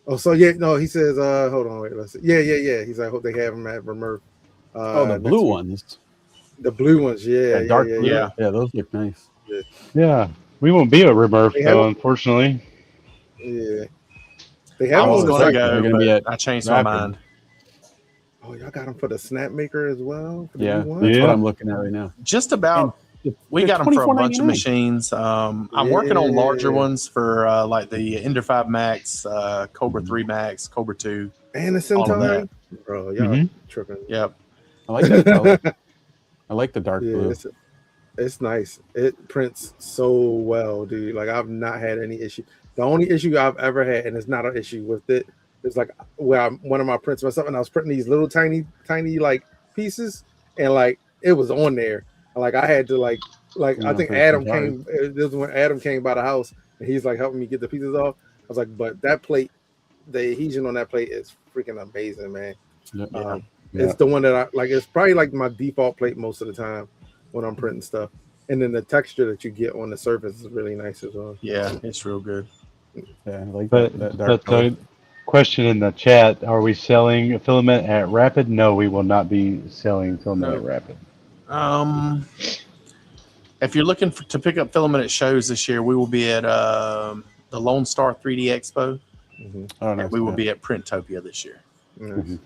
Oh, so yeah, no, he says, hold on, wait, let's see. Yeah. He's like, I hope they have them at Vermurf. The blue ones. The blue ones, yeah, Dark yeah, blue. yeah. Yeah, those look nice. Yeah. We won't be at Remurf They though, have- unfortunately. yeah. They I have was them going to like, go, They're gonna be but at I changed Rapid. my mind. oh, y'all got them for the Snap Maker as well. For the Yeah, new one? that's Yeah. what I'm looking at right now. Just about. We got them for a bunch of machines. I'm working on larger ones for like the Ender 5 Max, Cobra 3 Max, Cobra 2. And the All of Centauri, bro, y'all Mhm. tripping. Yep. I like that color. I like the dark Yeah, blue. it's nice. It prints so well, dude. Like I've not had any issue. The only issue I've ever had, and it's not an issue with it, is like where one of my prints myself, and I was printing these little tiny like pieces, and like it was on there. Like I had to like I think Adam came. This was when Adam came by the house, and he's like helping me get the pieces off. I was like, but that plate, the adhesion on that plate is freaking amazing, man. Yeah. It's the one that I like. It's probably like my default plate most of the time when I'm printing stuff. And then the texture that you get on the surface is really nice as well. Yeah, it's real good. Yeah, I like But that dark that's color. a question in the chat. Are we selling a filament at Rapid? No, we will not be selling filament No. at Rapid. If you're looking to pick up filament at shows this year, we will be at the Lone Star 3D Expo. Oh, nice. And we will Yeah. be at Printopia this year. Nice. Mhm.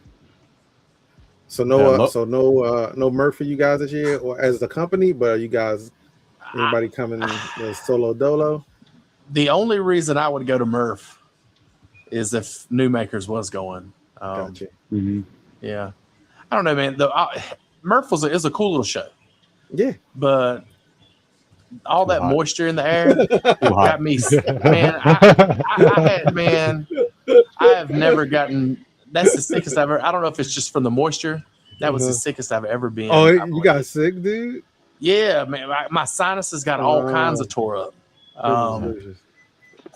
So Yeah, no Murph for you guys this year, or as the company, but are you guys anybody coming as solo dolo? The only reason I would go to Murph is if Numakers was going. Gotcha. Mm-hmm. Yeah, I don't know, man. Murph is a cool little show, Yeah. but all that hot. moisture in the air Too hot. got me, man. I have never gotten. That's the sickest I've ever. I don't know if it's just from the moisture. That was the sickest I've ever been. Oh, I you believe. got sick, dude? Yeah, man. My sinuses got all kinds of tore up. Goodness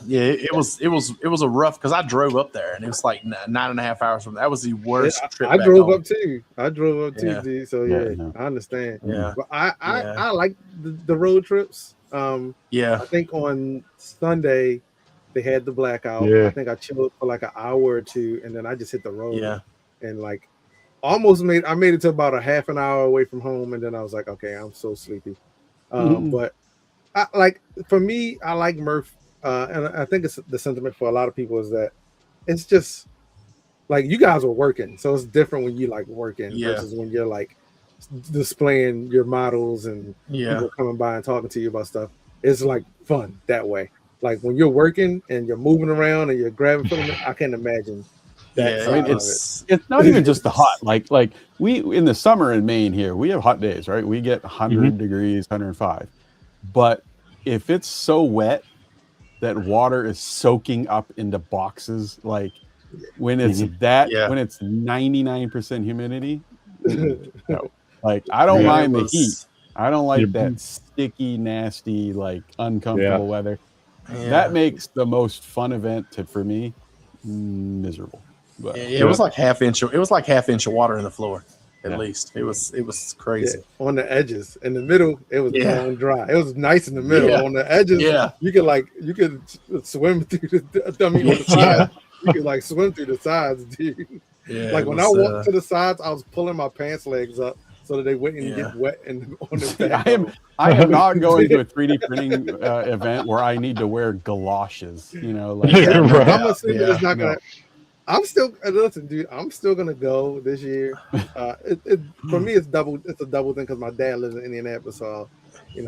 Yeah, it was a rough because I drove up there and it was like 9.5 hours from. That was the worst trip. I back drove home. up too. I drove up too, Yeah. dude. So Yeah, yeah, no. I understand. Yeah, But I Yeah. like the road trips. yeah, I think on Sunday they had the blackout. Yeah. I think I chilled for like an hour or two, and then I just hit the road. yeah. And like almost made it to about a half an hour away from home, and then I was like, okay, I'm so sleepy. But I like for me, I like Murph, and I think it's the sentiment for a lot of people is that it's just like you guys were working, so it's different when you like working Yeah. versus when you're like displaying your models and Yeah. people coming by and talking to you about stuff. It's like fun that way. Like when you're working and you're moving around and you're grabbing filament, I can't imagine that. Yeah, side I mean, of it's not even just the hot. Like we in the summer in Maine here, we have hot days, right? We get 100 degrees, 105. But if it's so wet that water is soaking up into boxes, like when it's when it's 99% humidity, no. Like I don't mind the heat. I don't like that sticky, nasty, like uncomfortable weather. Yeah. That makes the most fun event for me miserable. But It was like half inch. It was like half inch of water in the floor, at least. It was crazy. Yeah, on the edges. In the middle, it was bone dry. It was nice in the middle. Yeah. On the edges, you could swim through the. I mean, on the sides, you could like swim through the sides, dude. Yeah, Like when I walked to the sides, I was pulling my pants legs up so that they wouldn't get wet and on the back. I am not going to a 3D printing event where I need to wear galoshes. You know, like I'm assuming it's not gonna. I'm still listen, dude. I'm still gonna go this year. For me, it's double. It's a double thing because my dad lives in Indianapolis, so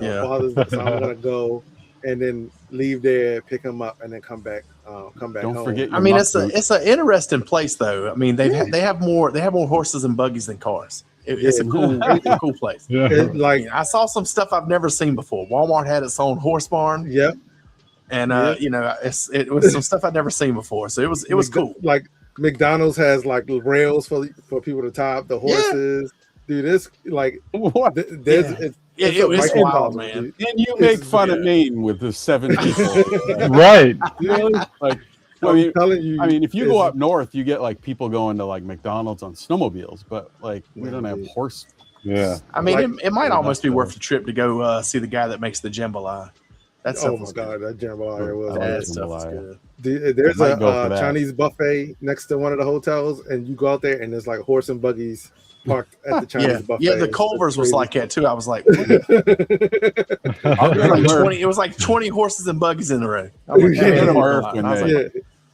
Father's Day. So I'm gonna go and then leave there, pick him up, and then come back. Don't home. Forget. I mean, it's an interesting place, though. I mean, they have more horses and buggies than cars. It's a cool place. Yeah. I saw some stuff I've never seen before. Walmart had its own horse barn. Yep. And it was some stuff I'd never seen before. So it was cool. Like McDonald's has like rails for people to tie up the horses. Dude, it's like what? It's wild, man. And you make fun of Maine with the 7 people, right? Like. I'm telling you. I mean, if you go up north, you get like people going to like McDonald's on snowmobiles, but like we don't have horse. Yeah. I mean, it might almost be worth the trip to go see the guy that makes the jambalaya. That's oh my god, that jambalaya was good. There's a Chinese buffet next to one of the hotels, and you go out there, and there's like horse and buggies parked at the Chinese buffet. Yeah, the Culver's was like that too. I was like, it was like 20 horses and buggies in the row.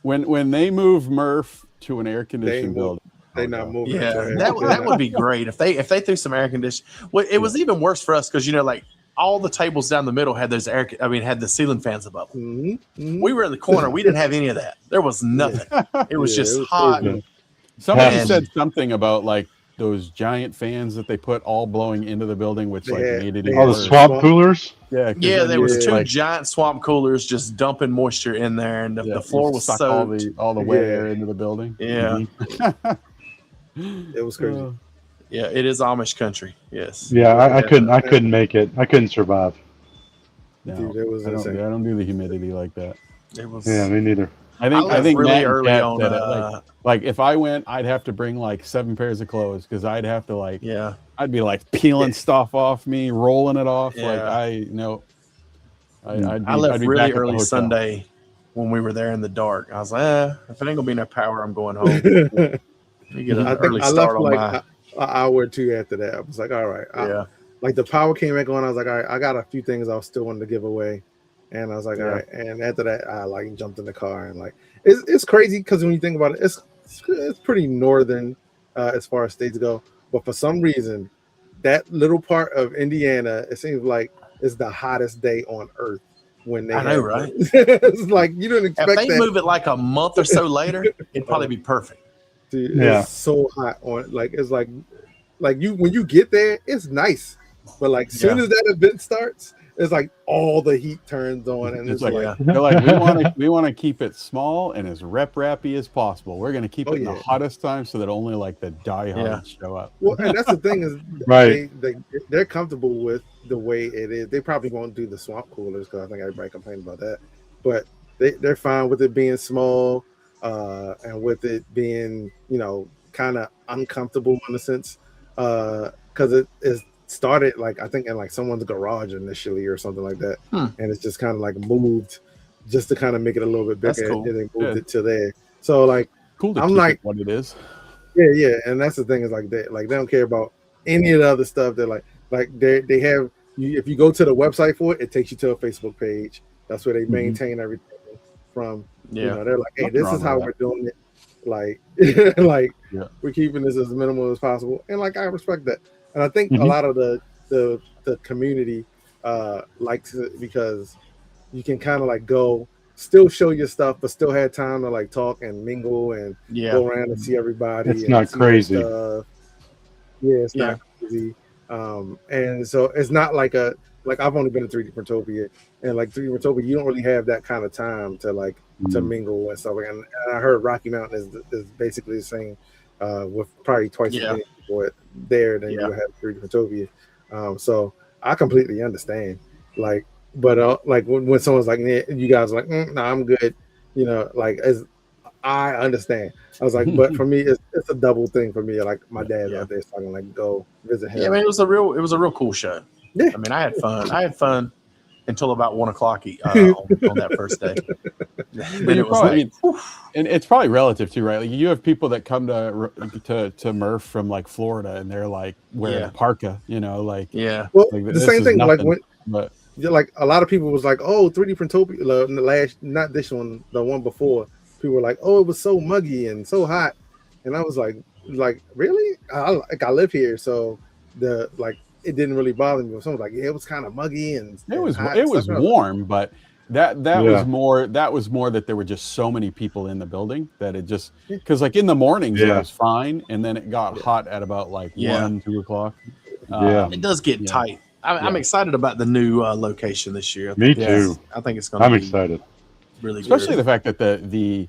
When they move Murph to an air conditioned building, they not moving. Yeah, that would be great if they threw some air conditioning. Well, it was even worse for us because like all the tables down the middle had those had the ceiling fans above them. Mm-hmm. We were in the corner. We didn't have any of that. There was nothing. It was just hot. Somebody said something about like those giant fans that they put all blowing into the building, which made it all the swamp coolers. Yeah, there was two giant swamp coolers just dumping moisture in there, and the floor was soaked. All the wet air into the building. Yeah, it was crazy. Yeah, it is Amish country. Yes. Yeah, I couldn't make it. I couldn't survive. No, dude, it was I don't do the humidity like that. It was. Yeah, me neither. I think really Matt early on. Like if I went, I'd have to bring like 7 pairs of clothes because I'd have to I'd be like peeling stuff off me, rolling it off. Yeah. Like I left really early Sunday when we were there in the dark. I was like, if it ain't gonna be no power, I'm going home. You get an early start on my. An hour or two after that, I was like, all right. Like the power came back on. I was like, all right, I got a few things I still wanted to give away. And I was like, all right. And after that, I like jumped in the car and like it's crazy because when you think about it, it's pretty northern as far as states go. But for some reason, that little part of Indiana, it seems like it's the hottest day on earth when they. I know, right? It's like you didn't expect if they move it like a month or so later, it'd probably be perfect. Dude, it's so hot on it's like you when you get there, it's nice, but like soon as that event starts, it's like all the heat turns on, and it's like they're like we want to keep it small and as rappy as possible. We're gonna keep it in the hottest time so that only like the diehards show up. Well, and that's the thing is they're comfortable with the way it is. They probably won't do the swamp coolers because I think everybody complained about that, but they're fine with it being small. And with it being, kind of uncomfortable in a sense, because it is started like I think in like someone's garage initially or something like that, and it's just kind of like moved just to kind of make it a little bit bigger. Cool. And they moved it to there. So like, cool. I'm like, what it is. Yeah, and that's the thing is like they don't care about any of the other stuff. They're like they have you if you go to the website for it takes you to a Facebook page. That's where they maintain everything from. They're like, hey, this is how we're doing it. Like, we're keeping this as minimal as possible, and like I respect that. And I think a lot of the community likes it because you can kind of like go, still show your stuff, but still have time to like talk and mingle and go around and see everybody. It's not crazy. It's not crazy. And so it's not like I've only been to 3D Printopia, and like 3D Printopia, you don't really have that kind of time to like to mingle and stuff. And I heard Rocky Mountain is basically the same, with probably twice as many people there than you have 3D Printopia. So I completely understand. Like, but like when someone's like, you guys are like, nah, I'm good. Like as I understand. I was like, but for me, it's a double thing for me. Like my dad's out there, so I can like go visit him. Yeah, I mean, it was a real cool show. Yeah, I mean, I had fun. until about 1 o'clock on that first day. Then it was probably, like, and it's probably relative too, right? Like you have people that come to Murph from like Florida, and they're like wearing a parka, like yeah. Well, like, the this same is thing. Like nothing, when, but like a lot of people was like, "Oh, 3D Printopia." Not this one, the one before. People were like, "Oh, it was so muggy and so hot," and I was like, really? I live here, so it didn't really bother me. Someone was like, "Yeah, it was kind of muggy and hot it was warm, but that was more that there were just so many people in the building that it just because like in the mornings it was fine, and then it got hot at about like 1-2 o'clock. It does get tight. I'm excited about the new location this year. Me too. I think it's going to be excited. Really especially good. the fact that the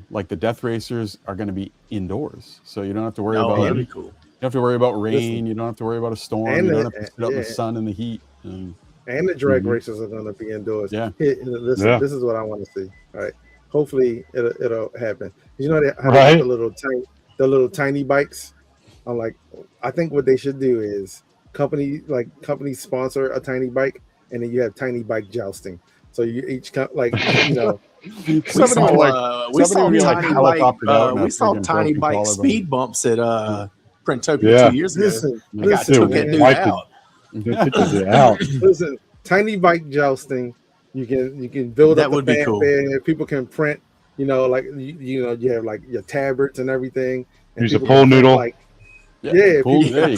like the death racers are going to be indoors, so you don't have to worry about that'd be cool. You don't have to worry about rain. You don't have to worry about a storm. You don't have to sit out in the sun and the heat. And the drag racers are going to be indoors. Yeah. This is what I want to see. All right. Hopefully it'll happen. You know how Right. they have the little tiny bikes. I'm like, I think what they should do is companies sponsor a tiny bike, and then you have tiny bike jousting. So you each We saw tiny bike speed bumps at Printopia 2 years ago. I got took that dude out. Listen, tiny bike jousting. You can build that up the fanfare. Cool. People can print. You have like your tablets and everything. And use a pool noodle. People can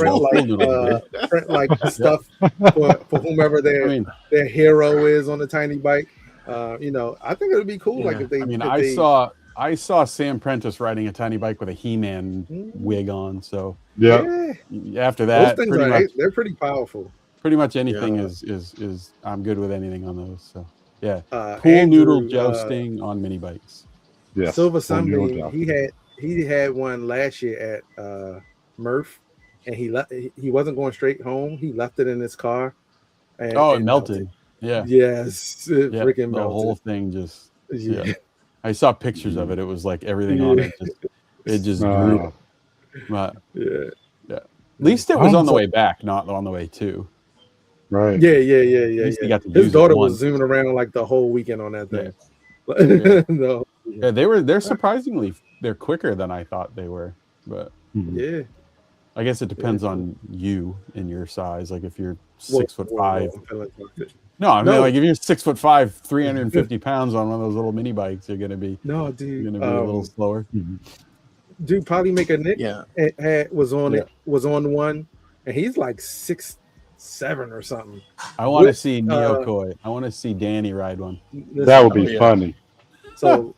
print like stuff for whomever their hero is on the tiny bike. I think it would be cool. Like if they. I saw Sam Prentice riding a tiny bike with a He-Man wig on. So after that, those things they're pretty powerful. Pretty much anything is I'm good with anything on those. So pool noodle jousting on mini bikes. Yeah, Silver Sunbeam. He had one last year at Murph, and he wasn't going straight home. He left it in his car. And it melted. Yeah. Yes. Freaking melted. The whole thing just. Yeah. I saw pictures of it. It was like everything on it. It just grew. But at least it was on the way back, not on the way to. Right. Yeah. His daughter was zooming around like the whole weekend on that thing. They're surprisingly they're quicker than I thought they were. But I guess it depends on you and your size. Like if you're 6'5". No, I mean like if you're 6'5", 350 pounds on one of those little mini bikes, you're gonna be a little slower. Dude, Polymaker Nick was on one, and he's like 6'7" or something. I want to see Neokoi. I want to see Danny ride one. That would be funny. So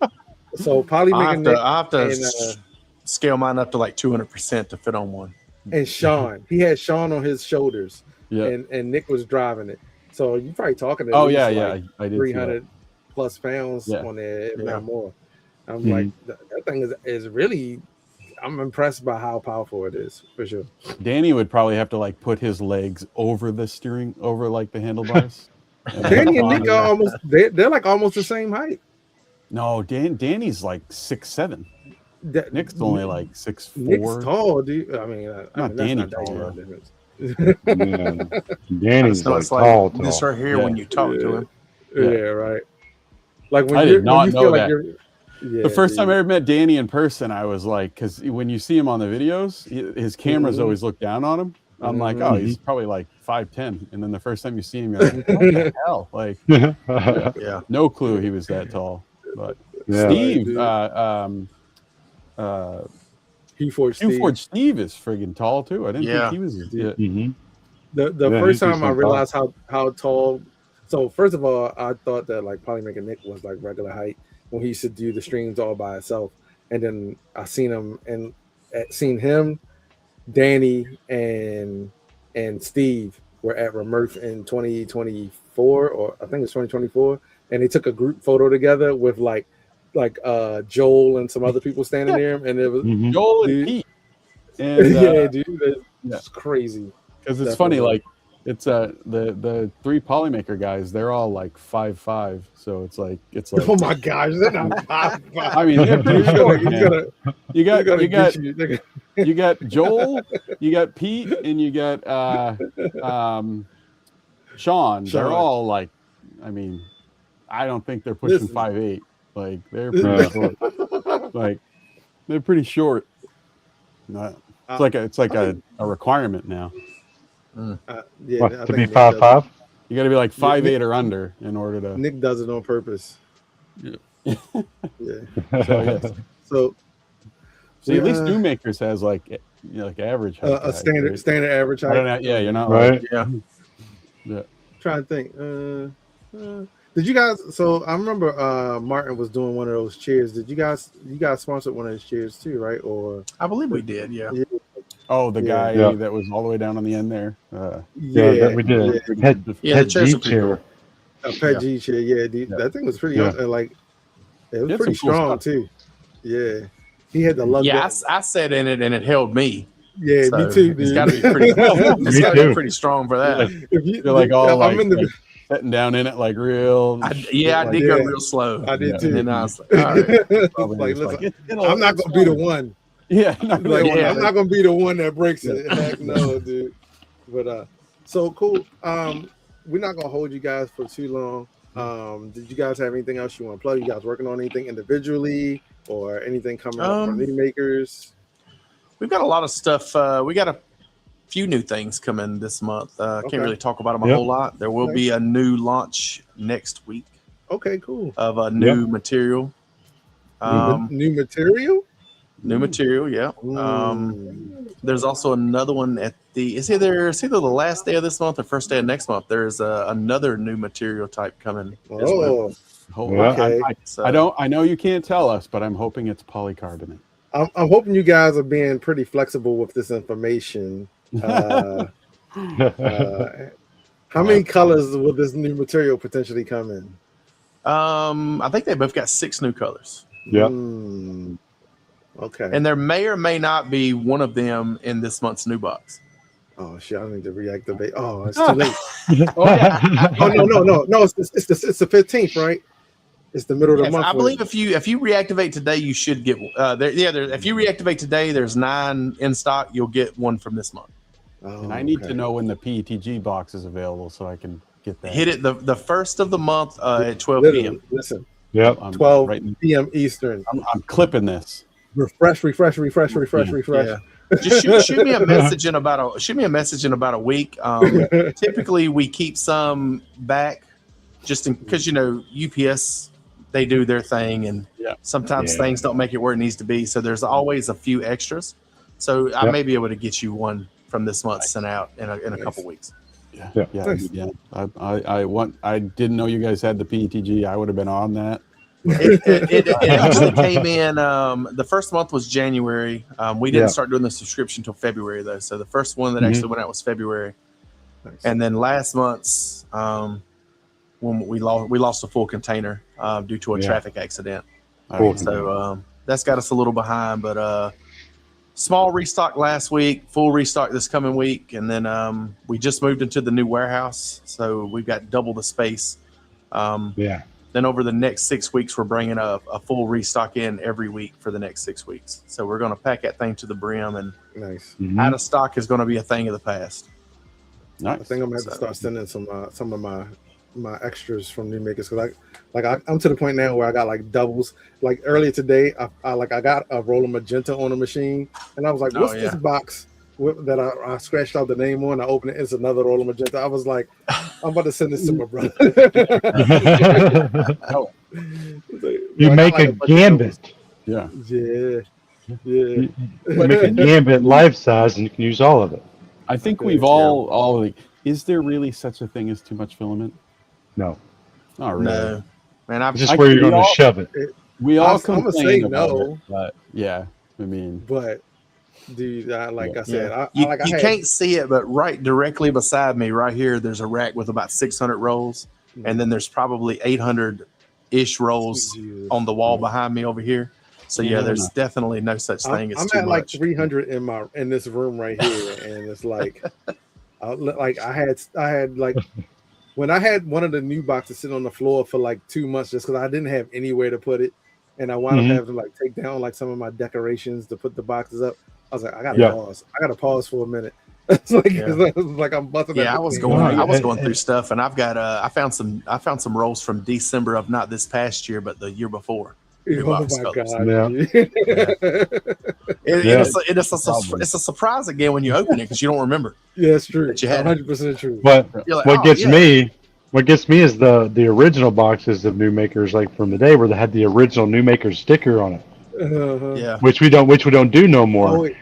Polymaker Nick. I have to scale mine up to like 200% to fit on one. And Sean, he had Sean on his shoulders, and Nick was driving it. So you're probably talking to I did 300 plus pounds on there, if not more. I'm like, that thing is really. I'm impressed by how powerful it is, for sure. Danny would probably have to like put his legs over like the handlebars. Danny and Nick are they're like almost the same height. No, Danny's like 6'7". Nick's only like 6'4". Nick's tall, dude. I mean, not Danny tall. Danny's like tall. This right here when you talk to him. Yeah, right. Like when I did not know that. Like the first time I ever met Danny in person, I was like, because when you see him on the videos, his cameras always look down on him. I'm like, oh, he's probably like 5'10", and then the first time you see him, you're like, what the hell? Like, no clue he was that tall. But Steve, Q-Forge Steve is friggin' tall too. I didn't think he was. The first time I realized how tall. So first of all, I thought that like Polymaker Nick was like regular height when he used to do the streams all by himself, and then I seen him, Danny, and Steve were at Remurf in 2024, or I think it's 2024, and they took a group photo together with like Joel and some other people standing near him, and it was Joel and Pete. And, dude, it's crazy. Because it's funny, like it's the three Polymaker guys, they're all like 5'5", so it's like oh my gosh, they're not 5'5". I mean, they're pretty short. You got Joel, you got Pete, and you got Sean, they're Sean. all like, I mean, I don't think they're pushing Listen. 5'8". Like they're pretty short. Like they're pretty short. It's like a requirement now. Yeah, What, I to think be Nick does 5'5"? You got to be like Yeah, 5'8" Nick- or under in order to. Nick does it on purpose. Yeah. Yeah. So, So at least Numakers has like average height. a standard average I height. don't know. Yeah, you're not Right. Yeah. Trying to think. Did you guys? So I remember Martin was doing one of those chairs. You guys sponsored one of his chairs too, right? Or I believe we did. Yeah. Oh, the guy Yeah. that was all the way down on the end there. Yeah, that we did. Head the chairs G are pretty chair. A Pet G chair. Yeah, that thing was pretty. Yeah. Like it was He had pretty some cool strong stuff. too. Yeah, he had the lug. Yeah, I sat in it and it held me. Yeah, So me too. It's Dude. got to be pretty. It's Me got to too. be pretty strong for that. If you, You're like all I'm like, in the. like sitting down in it like real. I did go Yeah. real slow. I did Yeah. too. And I was like, all right. Probably Like, just listen, it'll- I'm not it's gonna be the fine. one. Yeah, not Like, the one I'm that- not gonna be the one that breaks it. Heck no, dude. But so cool. We're not gonna hold you guys for too long. Did you guys have anything else you want to plug? You guys working on anything individually or anything coming up from Numakers? We've got a lot of stuff. We got a few new things coming this month. Okay. Can't really talk about them a Yep. whole lot. There will be a new launch next week Okay, cool. of a new material. New material? New material, yeah. There's also another one at it's either the last day of this month or first day of next month. There's another new material type coming. as well. Okay. So, I know you can't tell us, but I'm hoping it's polycarbonate. I'm hoping you guys are being pretty flexible with this information. How many colors will this new material potentially come in? I think they both got 6 new colors. Yeah. Okay. And there may or may not be one of them in this month's new box. Oh shit! I need to reactivate. Oh, it's too late. Oh, No. It's the 15th, right? It's the middle of the month. I believe if you reactivate today, you should get if you reactivate today, there's 9 in stock. You'll get one from this month. Oh, And I need okay. to know when the PETG box is available so I can get that. Hit it the first of the month at 12 Literally, p.m. listen, Yep. I'm 12 right- p.m. Eastern. I'm clipping this. Refresh. Yeah. Just shoot me a message in about a week. Typically, we keep some back just because UPS, they do their thing, and sometimes things don't make it where it needs to be. So there's always a few extras. So I may be able to get you one from this month sent out in a couple weeks. Yeah. I didn't know you guys had the PETG. I would have been on that. It actually came in. The first month was January. We didn't start doing the subscription until February though. So the first one that actually went out was February. Nice. And then last month's when we lost a full container due to a traffic accident. Cool. So that's got us a little behind, but small restock last week, full restock this coming week, and then we just moved into the new warehouse, so we've got double the space. Then over the next 6 weeks, we're bringing a full restock in every week for the next 6 weeks. So we're going to pack that thing to the brim, and Nice. out of stock is going to be a thing of the past. Nice. I think I'm gonna have to start sending some of my extras from Numakers because I'm to the point now where I got like doubles. Like earlier today, I got a roll of magenta on a machine, and I was like, "What's this box that I scratched out the name on?" I opened it. It's another roll of magenta. I was like, "I'm about to send this to my brother." You make a gambit. Yeah. Yeah. You make a gambit life size, and you can use all of it. I think we've all like, is there really such a thing as too much filament? No, Not really. No, man, it's just where you're going to shove it. We all I'm gonna complain say about no. it, but yeah, I mean, But dude, like I said, you can't see it, but right directly beside me, right here, there's a rack with about 600 rolls, and then there's probably 800-ish rolls on the wall behind me over here. So yeah, there's definitely no such thing as I'm too at like much. 300 in this room right here, and it's like, I had like when I had one of the new boxes sitting on the floor for like 2 months just because I didn't have anywhere to put it, and I wound up having to like take down like some of my decorations to put the boxes up. I was like, I gotta pause. I gotta pause for a minute. It's like Yeah. it's like I'm busting. Yeah, at I the was seams. going through stuff, and I've got I found some rolls from December of not this past year, but the year before. New Oh box my colors. god! Yeah. It's a surprise again when you open it because you don't remember Yeah, it's true. that you had it. 100% true. But You're like, what oh, gets yeah. me, what gets me is the original boxes of New Makers, like from the day where they had the original New Makers sticker on it, Yeah. which we don't do no more. Oh, wait.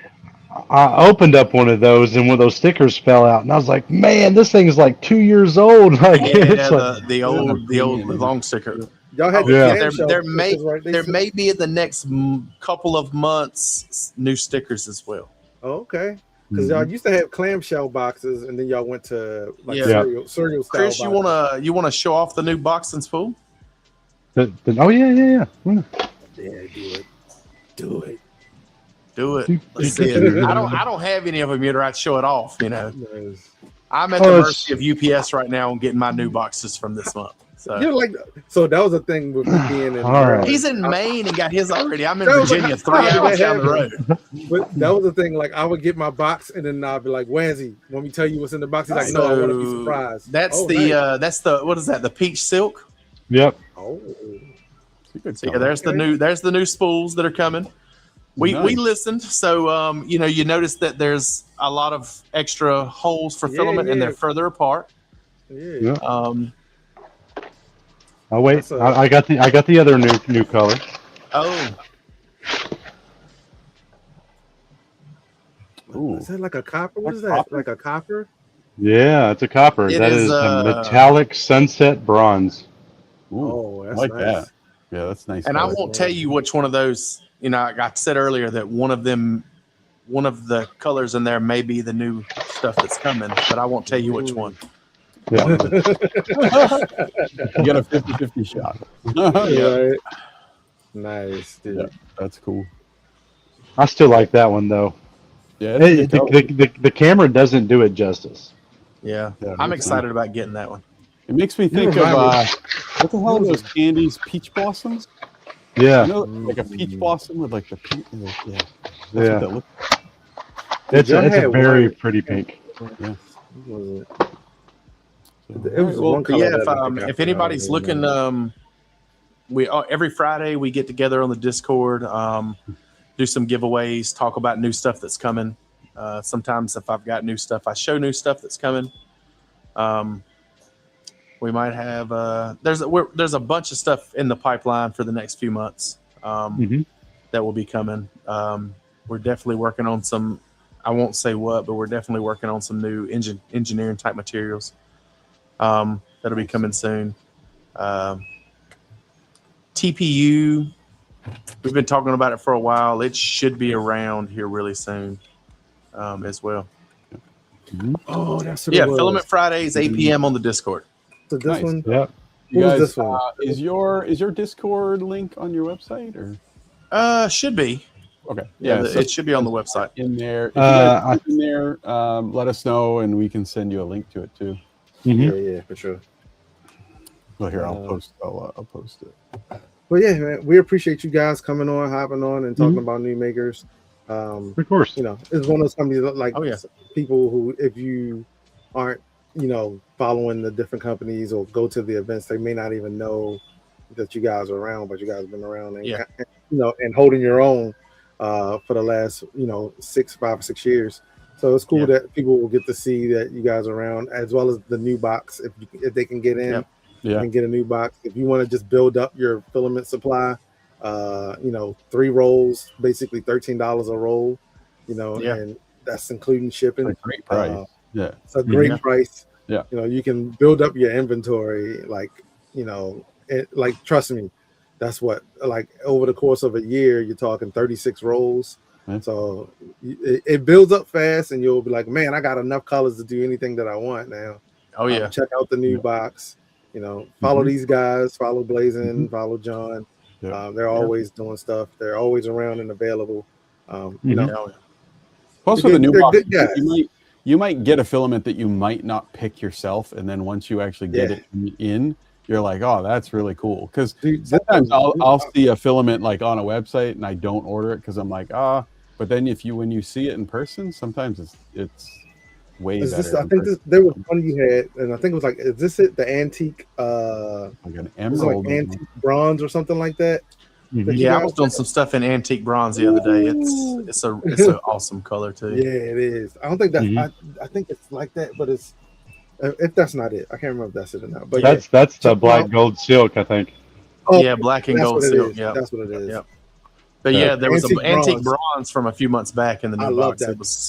I opened up one of those, and one of those stickers fell out, and I was like, "Man, this thing is like 2 years old." Like, Yeah, it's like, the old long sticker. Y'all had Oh, the yeah. clamshell there may stickers, right? there may be in the next couple of months new stickers as well. Oh, okay. Because y'all used to have clamshell boxes, and then y'all went to like Yeah. cereal style. Chris, you boxes. wanna show off the new box and spool? oh yeah. Yeah, do it. Do it. Let's see it. I don't have any of them yet, or I'd show it off. You know, Nice. I'm at the mercy of UPS right now and getting my new boxes from this month. So You're like, so that was a thing with me being in. All right. he's in Maine and got his already. I'm in That was Virginia, like, 3 how did hours that down the happen? road. But that was the thing. Like, I would get my box, and then I'd be like, "Wanzy, want me to tell you what's in the box?" He's like, "No, I want to be surprised." That's Oh, the nice. that's the what is that? The peach silk. Yep. Oh, So yeah, there's the new spools that are coming. We listened, so you noticed that there's a lot of extra holes for Yeah, filament, and yeah. they're further apart. yeah. Oh wait, That's a- I got the other new color. Oh, Ooh. Is that like a copper? What is that? Copper? Like a copper? Yeah, it's a copper. It That is, is a metallic sunset bronze. Ooh, Oh, I that's like nice. that. Yeah, that's nice. and I color. won't tell you which one of those. I said earlier that one of the colors in there may be the new stuff that's coming, but I won't tell you which one. Yeah. You get a 50-50 shot. Right. Nice, dude. Yeah, that's cool. I still like that one though. Yeah, it's a good color. The camera doesn't do it justice. Yeah, Yeah, I'm that's excited about getting that one. It makes me think of remind me. what the hell are those candies? Peach blossoms? Yeah, You know, like a peach blossom with like the pink. Yeah, that's Yeah. what that looks it's Y'all a had very one- pretty pink. like. It was one But color yeah, that I think I if anybody's forgot. looking, we every Friday we get together on the Discord, do some giveaways, talk about new stuff that's coming. Sometimes if I've got new stuff, I show new stuff that's coming. We might have there's a bunch of stuff in the pipeline for the next few months that will be coming. We're definitely working on some. I won't say what, but we're definitely working on some new engineering type materials. That'll be coming soon. TPU, we've been talking about it for a while. It should be around here really soon as well. Oh, that's what Yeah, it was. Filament Fridays, 8 p.m. on the Discord. So this Nice. one. Yeah. You What was guys, this one? is your Discord link on your website or? Should be. Okay. Yeah, so it should be on the website. in there. If you guys put it in there, let us know and we can send you a link to it too. Yeah, for sure. Well, here I'll post. I'll post it. But yeah, man, we appreciate you guys coming on, hopping on, and talking about New Makers. Of course. It's one of those companies that, like, Oh, yeah. people who, if you aren't, following the different companies or go to the events, they may not even know that you guys are around, but you guys have been around and, Yeah. and holding your own for the last, 5 or 6 years. So it's cool that people will get to see that you guys are around, as well as the new box if they can get in. Yeah. And get a new box. If you want to just build up your filament supply, 3 rolls, basically $13 a roll, and that's including shipping. It's a great price. Yeah. It's a great price. Yeah. You can build up your inventory, trust me, that's what, over the course of a year, you're talking 36 rolls. Yeah. So it builds up fast, and you'll be like, man, I got enough colors to do anything that I want now. Oh, yeah. Check out the new box. Follow these guys, follow Blazing, follow John. Yeah. They're always doing stuff. They're always around and available. Oh, yeah. Plus, with the new they're box, good guys. you might get a filament that you might not pick yourself, and then once you actually get it in, you're like, oh, that's really cool. Because sometimes I'll see a filament like on a website and I don't order it because I'm like, but then when you see it in person, sometimes it's way Is better. this? I think there was one you had, and I think it was like, is this it? The antique, like an was it emerald. like antique bronze or something like that. Mhm. Yeah, I was doing some stuff in antique bronze the other day. It's an awesome color too. Yeah, it is. I don't think that's. Mhm. I think it's like that, but it's if that's not it, I can't remember if that's it or not. But That's yeah, the check 'em black out. gold silk, I think. Oh, Yeah, black and that's gold what it silk. is. Yeah, That's what it is. Yep. But yeah, there was Antique an antique bronze. bronze from a few months back in the I new love box.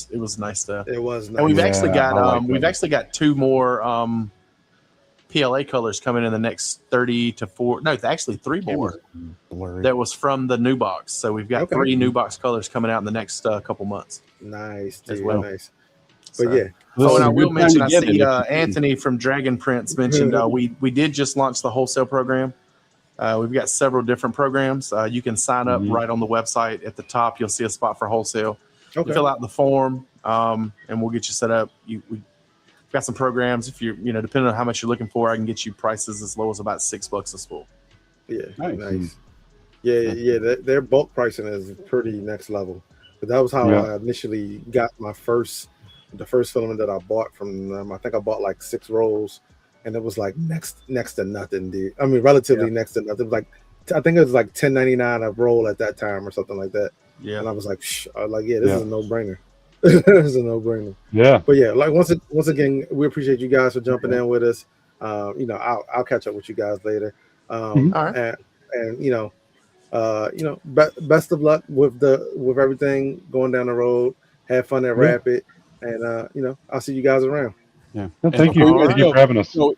that. It was nice to. It was nice. And we've Yeah, actually got I like we've that. actually got 2 more PLA colors coming in the next 30 to 4. No, actually 3 more. Blurry. That was from the new box. So we've got Okay. 3 new box colors coming out in the next couple months. Nice, as dude, well. nice. So. But yeah, Oh, and is I a will good time mention, to I get it see if you can. Anthony from Dragon Prince mentioned we did just launch the wholesale program. We've got several different programs. You can sign up Mhm. right on the website. At the top, you'll see a spot for wholesale. okay. You fill out the form, and we'll get you set up. We've got some programs. If you're, depending on how much you're looking for, I can get you prices as low as about $6 a spool. Yeah, Nice. nice. Yeah. Their bulk pricing is pretty next level. But that was how Yeah. I initially got the first filament that I bought from them. I think I bought like 6 rolls, and it was like next to nothing, dude. I mean, relatively next to nothing. It was like I think it was like $10.99 a roll at that time or something like that. Yeah. And I was like, this Yeah. is a no-brainer. This is a no-brainer. Yeah. But yeah, like once again, we appreciate you guys for jumping in with us. I'll catch up with you guys later. All right. And best of luck with everything going down the road. Have fun at Rapid, and I'll see you guys around. Yeah. No, thank you. All Thank you for having us. So,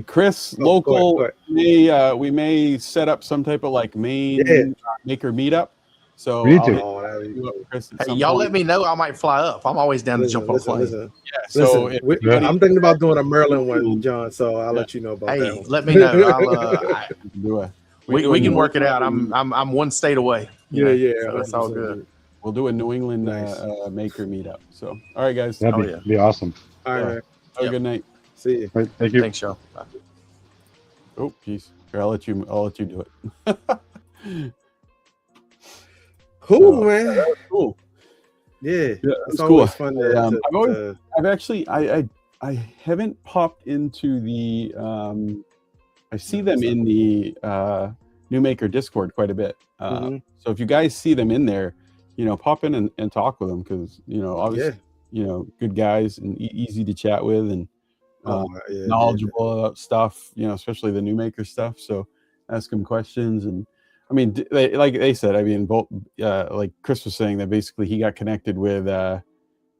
Chris, Oh, local, go ahead. we may set up some type of like main maker meetup. So We need to. I'll hit you up, Chris, at Hey, some y'all point. let me know. I might fly up. I'm always down to jump on a plane. Listen. Yeah. So Listen, if Yeah. I'm thinking about doing a Maryland one, John. So I'll let you know about that Hey, one. let me know. I'll, do a, we can work it out. I'm one state away. Yeah. So it's all 100%, good. dude. we'll do a New England Nice. maker meetup. So all right, guys. That'd Oh, yeah. be awesome. All right, Yeah. man. Have a good night. See you. All right, thank you. Thanks, y'all. Bye. Oh, geez. Here, I'll let you do it. Cool, man. Cool. Yeah, Yeah, it's it's always cool. fun to, I've always- I've actually I haven't popped into the I see them in the Newmaker Discord quite a bit. Mhm. So if you guys see them in there, pop in and talk with them, because obviously good guys and easy to chat with, and knowledgeable about stuff, especially the Newmaker stuff. So ask them questions. And I mean, like they said, I mean, both like Chris was saying, that basically he got connected with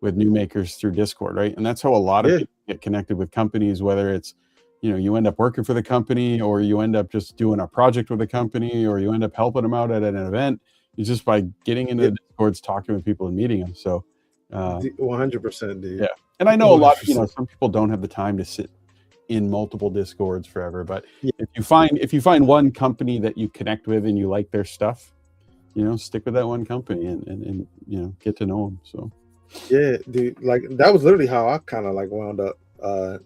Newmakers through Discord, right? And that's how a lot of people get connected with companies, whether it's you end up working for the company, or you end up just doing a project with the company, or you end up helping them out at an event. It's just by getting into the Discords, talking with people and meeting them. So 100%, dude. Yeah. And I know a lot, 100%. some people don't have the time to sit in multiple Discords forever, but if you find one company that you connect with and you like their stuff, stick with that one company and get to know them. So Yeah, dude, like that was literally how I kind of like wound up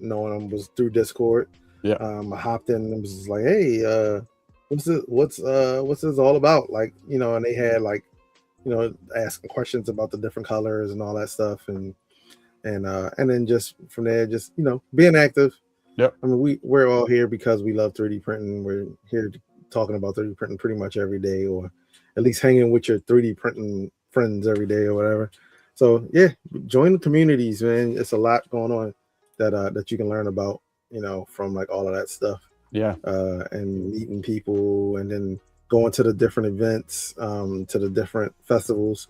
knowing them, was through Discord. Yeah. I hopped in and was just like, hey, what's this all about? Like, and they had like, asking questions about the different colors and all that stuff, and then just from there, just being active. Yep. I mean, we're all here because we love 3D printing. We're here talking about 3D printing pretty much every day, or at least hanging with your 3D printing friends every day or whatever. So yeah, join the communities, man. It's a lot going on that you can learn about, from like all of that stuff. Yeah. And meeting people, and then going to the different events, to the different festivals.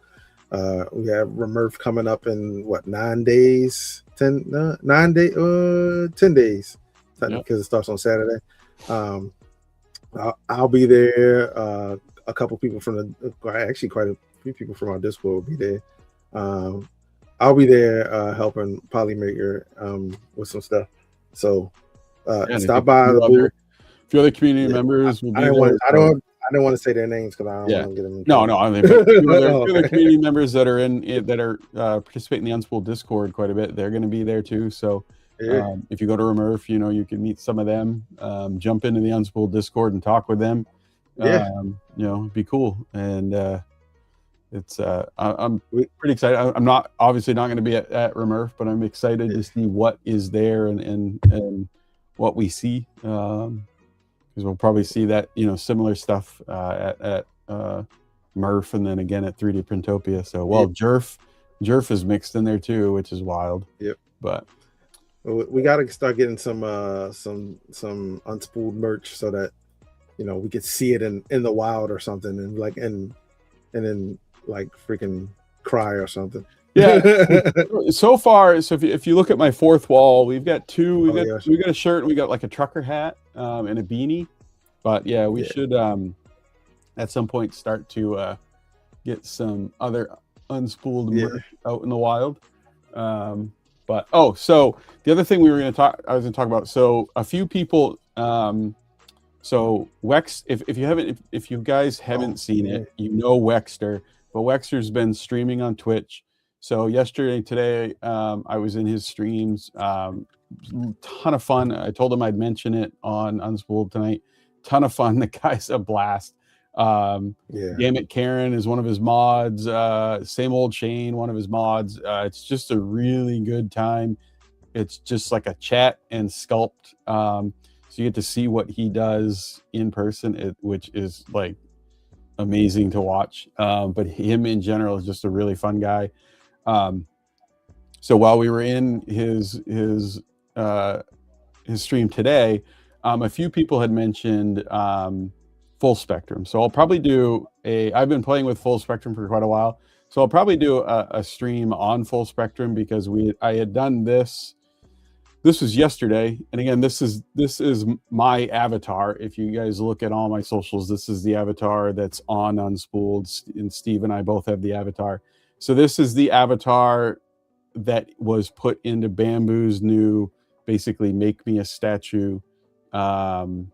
We have Remurf coming up in 9 days, 10 days, because it starts on Saturday. I'll be there. A couple people actually quite a few people from our Discord will be there. I'll be there helping Polymaker with some stuff. So stop by the booth. A few other community members will be there. I don't want to say their names because I don't want to get them in trouble. No. I mean, a few other community members that are participating in the Unspooled Discord quite a bit. They're going to be there too. So if you go to Remurf, you can meet some of them. Jump into the Unspooled Discord and talk with them. It'd be cool. And it's I'm pretty excited. I'm not obviously not going to be at Remurf, but I'm excited to see what is there and what we see, because we'll probably see that, you know, similar stuff at Murph, and then again at 3D Printopia. So Jerf is mixed in there too, which is wild. Yep. But we got to start getting some Unspooled merch so that, you know, we could see it in the wild or something, and like and then like freaking cry or something. Yeah. So far, so if you look at my fourth wall, we've got two. We got a shirt, and we got like a trucker hat and a beanie. But yeah, we should at some point start to get some other Unspooled merch out in the wild. But so the other thing I was going to talk about. So a few people. So Wex, if you guys haven't seen it, you know Wexter, but Wexter's been streaming on Twitch. So today, I was in his streams. Ton of fun. I told him I'd mention it on Unspooled tonight. Ton of fun. The guy's a blast. Gamut Karen is one of his mods. Same Old Shane, one of his mods. It's just a really good time. It's just like a chat and sculpt. So you get to see what he does in person, which is like amazing to watch. But him in general is just a really fun guy. So while we were in his stream today, a few people had mentioned Full Spectrum. So I'll probably do I've been playing with Full Spectrum for quite a while. So I'll probably do a stream on Full Spectrum, because I had done this. This was yesterday, and again, this is my avatar. If you guys look at all my socials, this is the avatar that's on Unspooled, and Steve and I both have the avatar. So this is the avatar that was put into Bamboo's new, basically, make me a statue tool,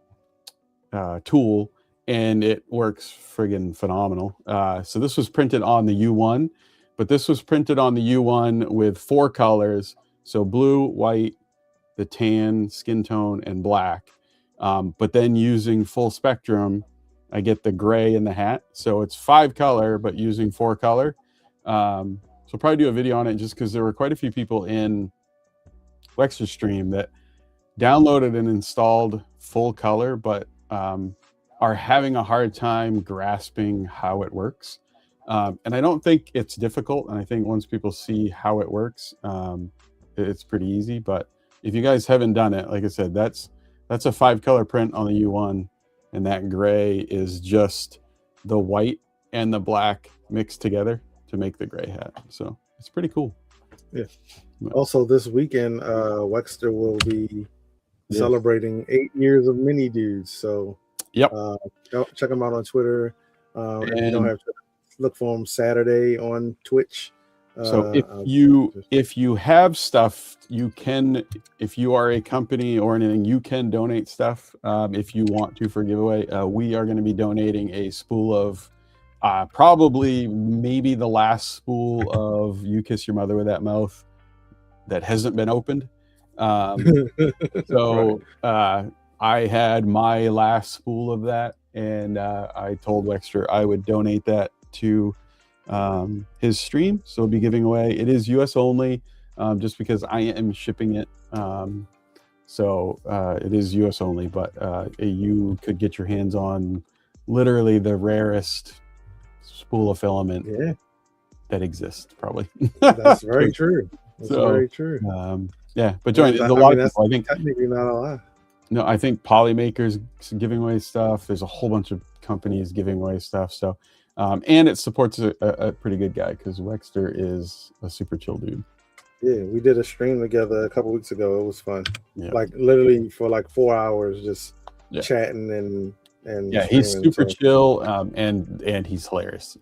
and it works friggin' phenomenal. So this was printed on the U1, but this was printed on the U1 with 4 colors, so blue, white, the tan, skin tone, and black. But then using Full Spectrum, I get the gray in the hat. So it's 5 color, but using 4 color. So I'll probably do a video on it, just because there were quite a few people in Wexer's stream that downloaded and installed full color, but are having a hard time grasping how it works. And I don't think it's difficult. And I think once people see how it works, it's pretty easy. But if you guys haven't done it, like I said, that's a 5 color print on the U1, and that gray is just the white and the black mixed together to make the gray hat. So it's pretty cool. Yeah. Also, this weekend, Wexter will be celebrating 8 years of Mini Dudes. So check them out on Twitter. If you don't have to, look for them Saturday on Twitch. So if you have stuff, you can, if you are a company or anything, you can donate stuff if you want to for giveaway. We are going to be donating a spool of probably maybe the last spool of You Kiss Your Mother with That Mouth that hasn't been opened. So I had my last spool of that, and I told Wexter I would donate that to his stream, so we'll be giving away. It is US only, just because I am shipping it, so it is US only, but you could get your hands on literally the rarest spool of filament that exists, probably. That's very true. That's very true. But join a lot of people. I think technically not a lot. No, I think Polymakers giving away stuff. There's a whole bunch of companies giving away stuff. So and it supports a pretty good guy, because Wexter is a super chill dude. Yeah, we did a stream together a couple weeks ago. It was fun. Yeah. Like literally for like 4 hours, just chatting and he's super chill, and he's hilarious.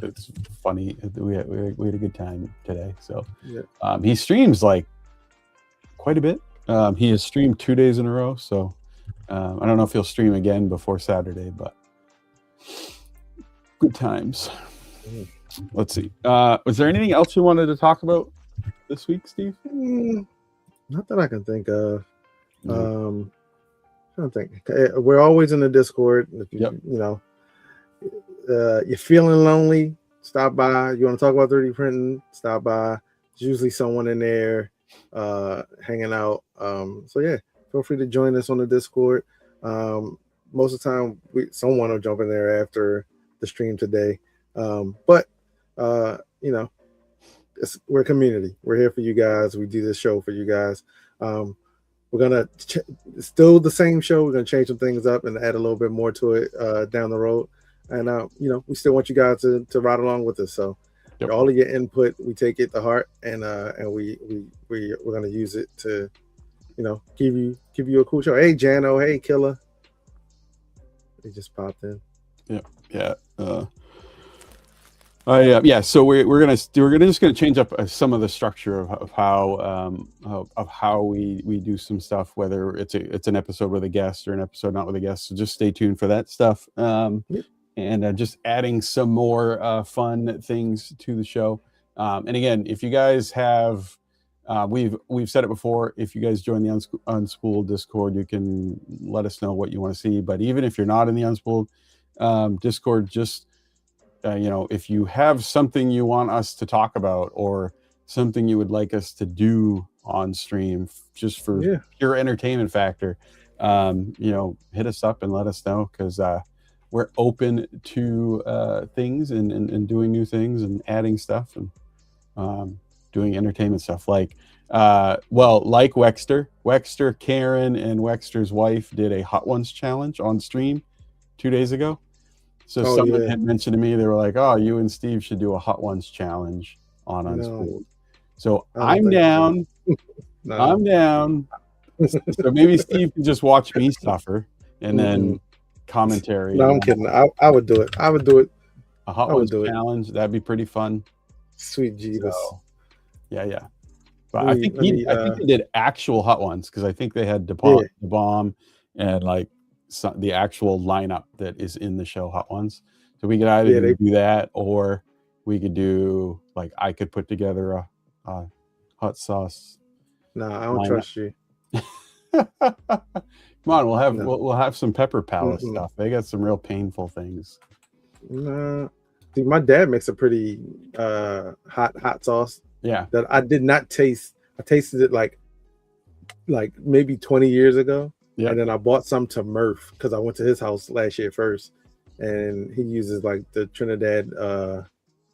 It's funny. We had a good time today. So he streams like quite a bit. He has streamed 2 days in a row. So I don't know if he'll stream again before Saturday, but good times. Let's see. Was there anything else you wanted to talk about this week, Steve? Not that I can think of. I don't think. We're always in the Discord. If you, you know, you're feeling lonely, stop by. You want to talk about 3D printing? Stop by. There's usually someone in there hanging out. So yeah, feel free to join us on the Discord. Most of the time, someone will jump in there after the stream today. But you know, we're a community. We're here for you guys. We do this show for you guys. We're gonna still the same show. We're gonna change some things up and add a little bit more to it down the road. And you know, we still want you guys to ride along with us. So all of your input, we take it to heart, and we're gonna use it to, you know, give you a cool show. Hey Jano, hey Killer. He just popped in. Yeah. So we're just gonna change up some of the structure of how we do some stuff, whether it's an episode with a guest or an episode not with a guest. So just stay tuned for that stuff. And just adding some more fun things to the show. And again, if you guys have, we've said it before, if you guys join the Unspooled Discord, you can let us know what you want to see. But even if you're not in the Unspooled Discord, just you know, if you have something you want us to talk about or something you would like us to do on stream, just for pure entertainment factor, you know, hit us up and let us know, because we're open to things and doing new things and adding stuff and doing entertainment stuff. Like like Wexter, Karen, and Wexter's wife did a Hot Ones challenge on stream 2 days ago. So someone had mentioned to me, they were like, "Oh, you and Steve should do a Hot Ones challenge on Unspooled." So I'm down. I'm down. So maybe Steve can just watch me suffer and then commentary. No, I'm kidding. I would do it. I would do it. A Hot Ones challenge, that'd be pretty fun. Sweet Jesus. So, yeah. But I think he did actual Hot Ones, because I think they had the bomb and like the actual lineup that is in the show Hot Ones. So we could either do that, or we could do, like, I could put together a hot sauce. No, I don't trust you. Come on, we'll have some Pepper Palace stuff. They got some real painful things. Nah. See, my dad makes a pretty hot sauce. Yeah. That I did not taste. I tasted it like maybe 20 years ago. Yeah. And then I bought some to Murph, because I went to his house last year first, and he uses like the Trinidad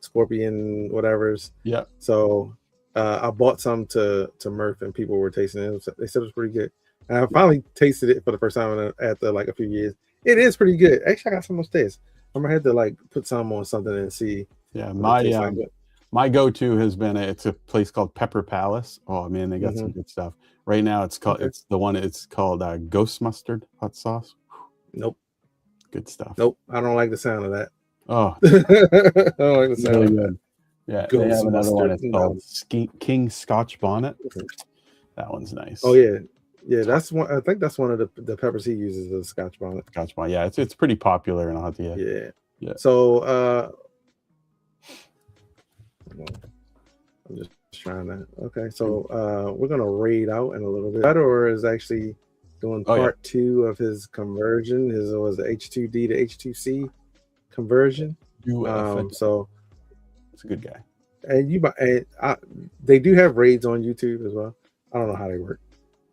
scorpion whatever's. Yeah. So I bought some to Murph, and people were tasting it. They said it was pretty good. And I finally tasted it for the first time after like a few years. It is pretty good. Actually, I got some upstairs. I'm gonna have to like put some on something and see. Yeah, my go-to has been it's a place called Pepper Palace. Oh man, they got some good stuff. Right now it's called Ghost Mustard hot sauce. Nope. Good stuff. Nope. I don't like the sound of that. Oh. I don't like the sound really of good. that. Yeah, they have another one. It's called King Scotch Bonnet. That one's nice. Oh yeah. Yeah, that's one. I think that's one of the peppers he uses, the Scotch bonnet. Scotch bonnet, yeah, it's pretty popular in Ahati. Yeah. So I'm just trying to. Okay, so we're gonna raid out in a little bit. Fedor is actually doing part 2 of his conversion. His was the H2D to H2C conversion. So it's a good guy. And they do have raids on YouTube as well. I don't know how they work.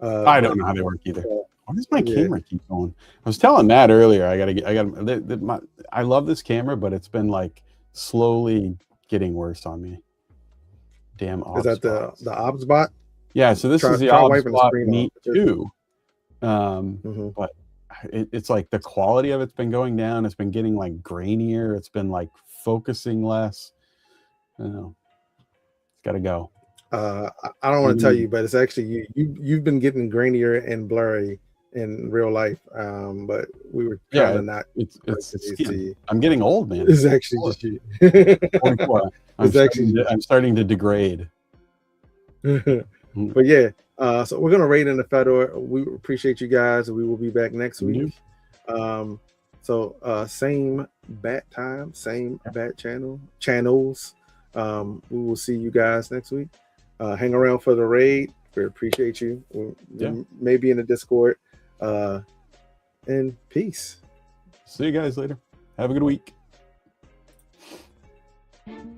I don't know how they work either. Why does my camera keep going? I was telling Matt earlier. I love this camera, but it's been like slowly getting worse on me. Damn. Is that the OBS bot? Yeah. So this is the OBS bot Meet 2. But it's like the quality of it's been going down. It's been getting like grainier. It's been like focusing less. I don't know. It's got to go. I don't want to tell you, but it's actually you've been getting grainier and blurry in real life. But we were trying to not. I'm getting old, man. It's actually just you. I'm starting to degrade. But yeah, so we're gonna raid in the Fedor. We appreciate you guys. We will be back next week. So same bat time, same bat channels. We will see you guys next week. Hang around for the raid. We appreciate you. Maybe in the Discord. And peace. See you guys later. Have a good week. Bye.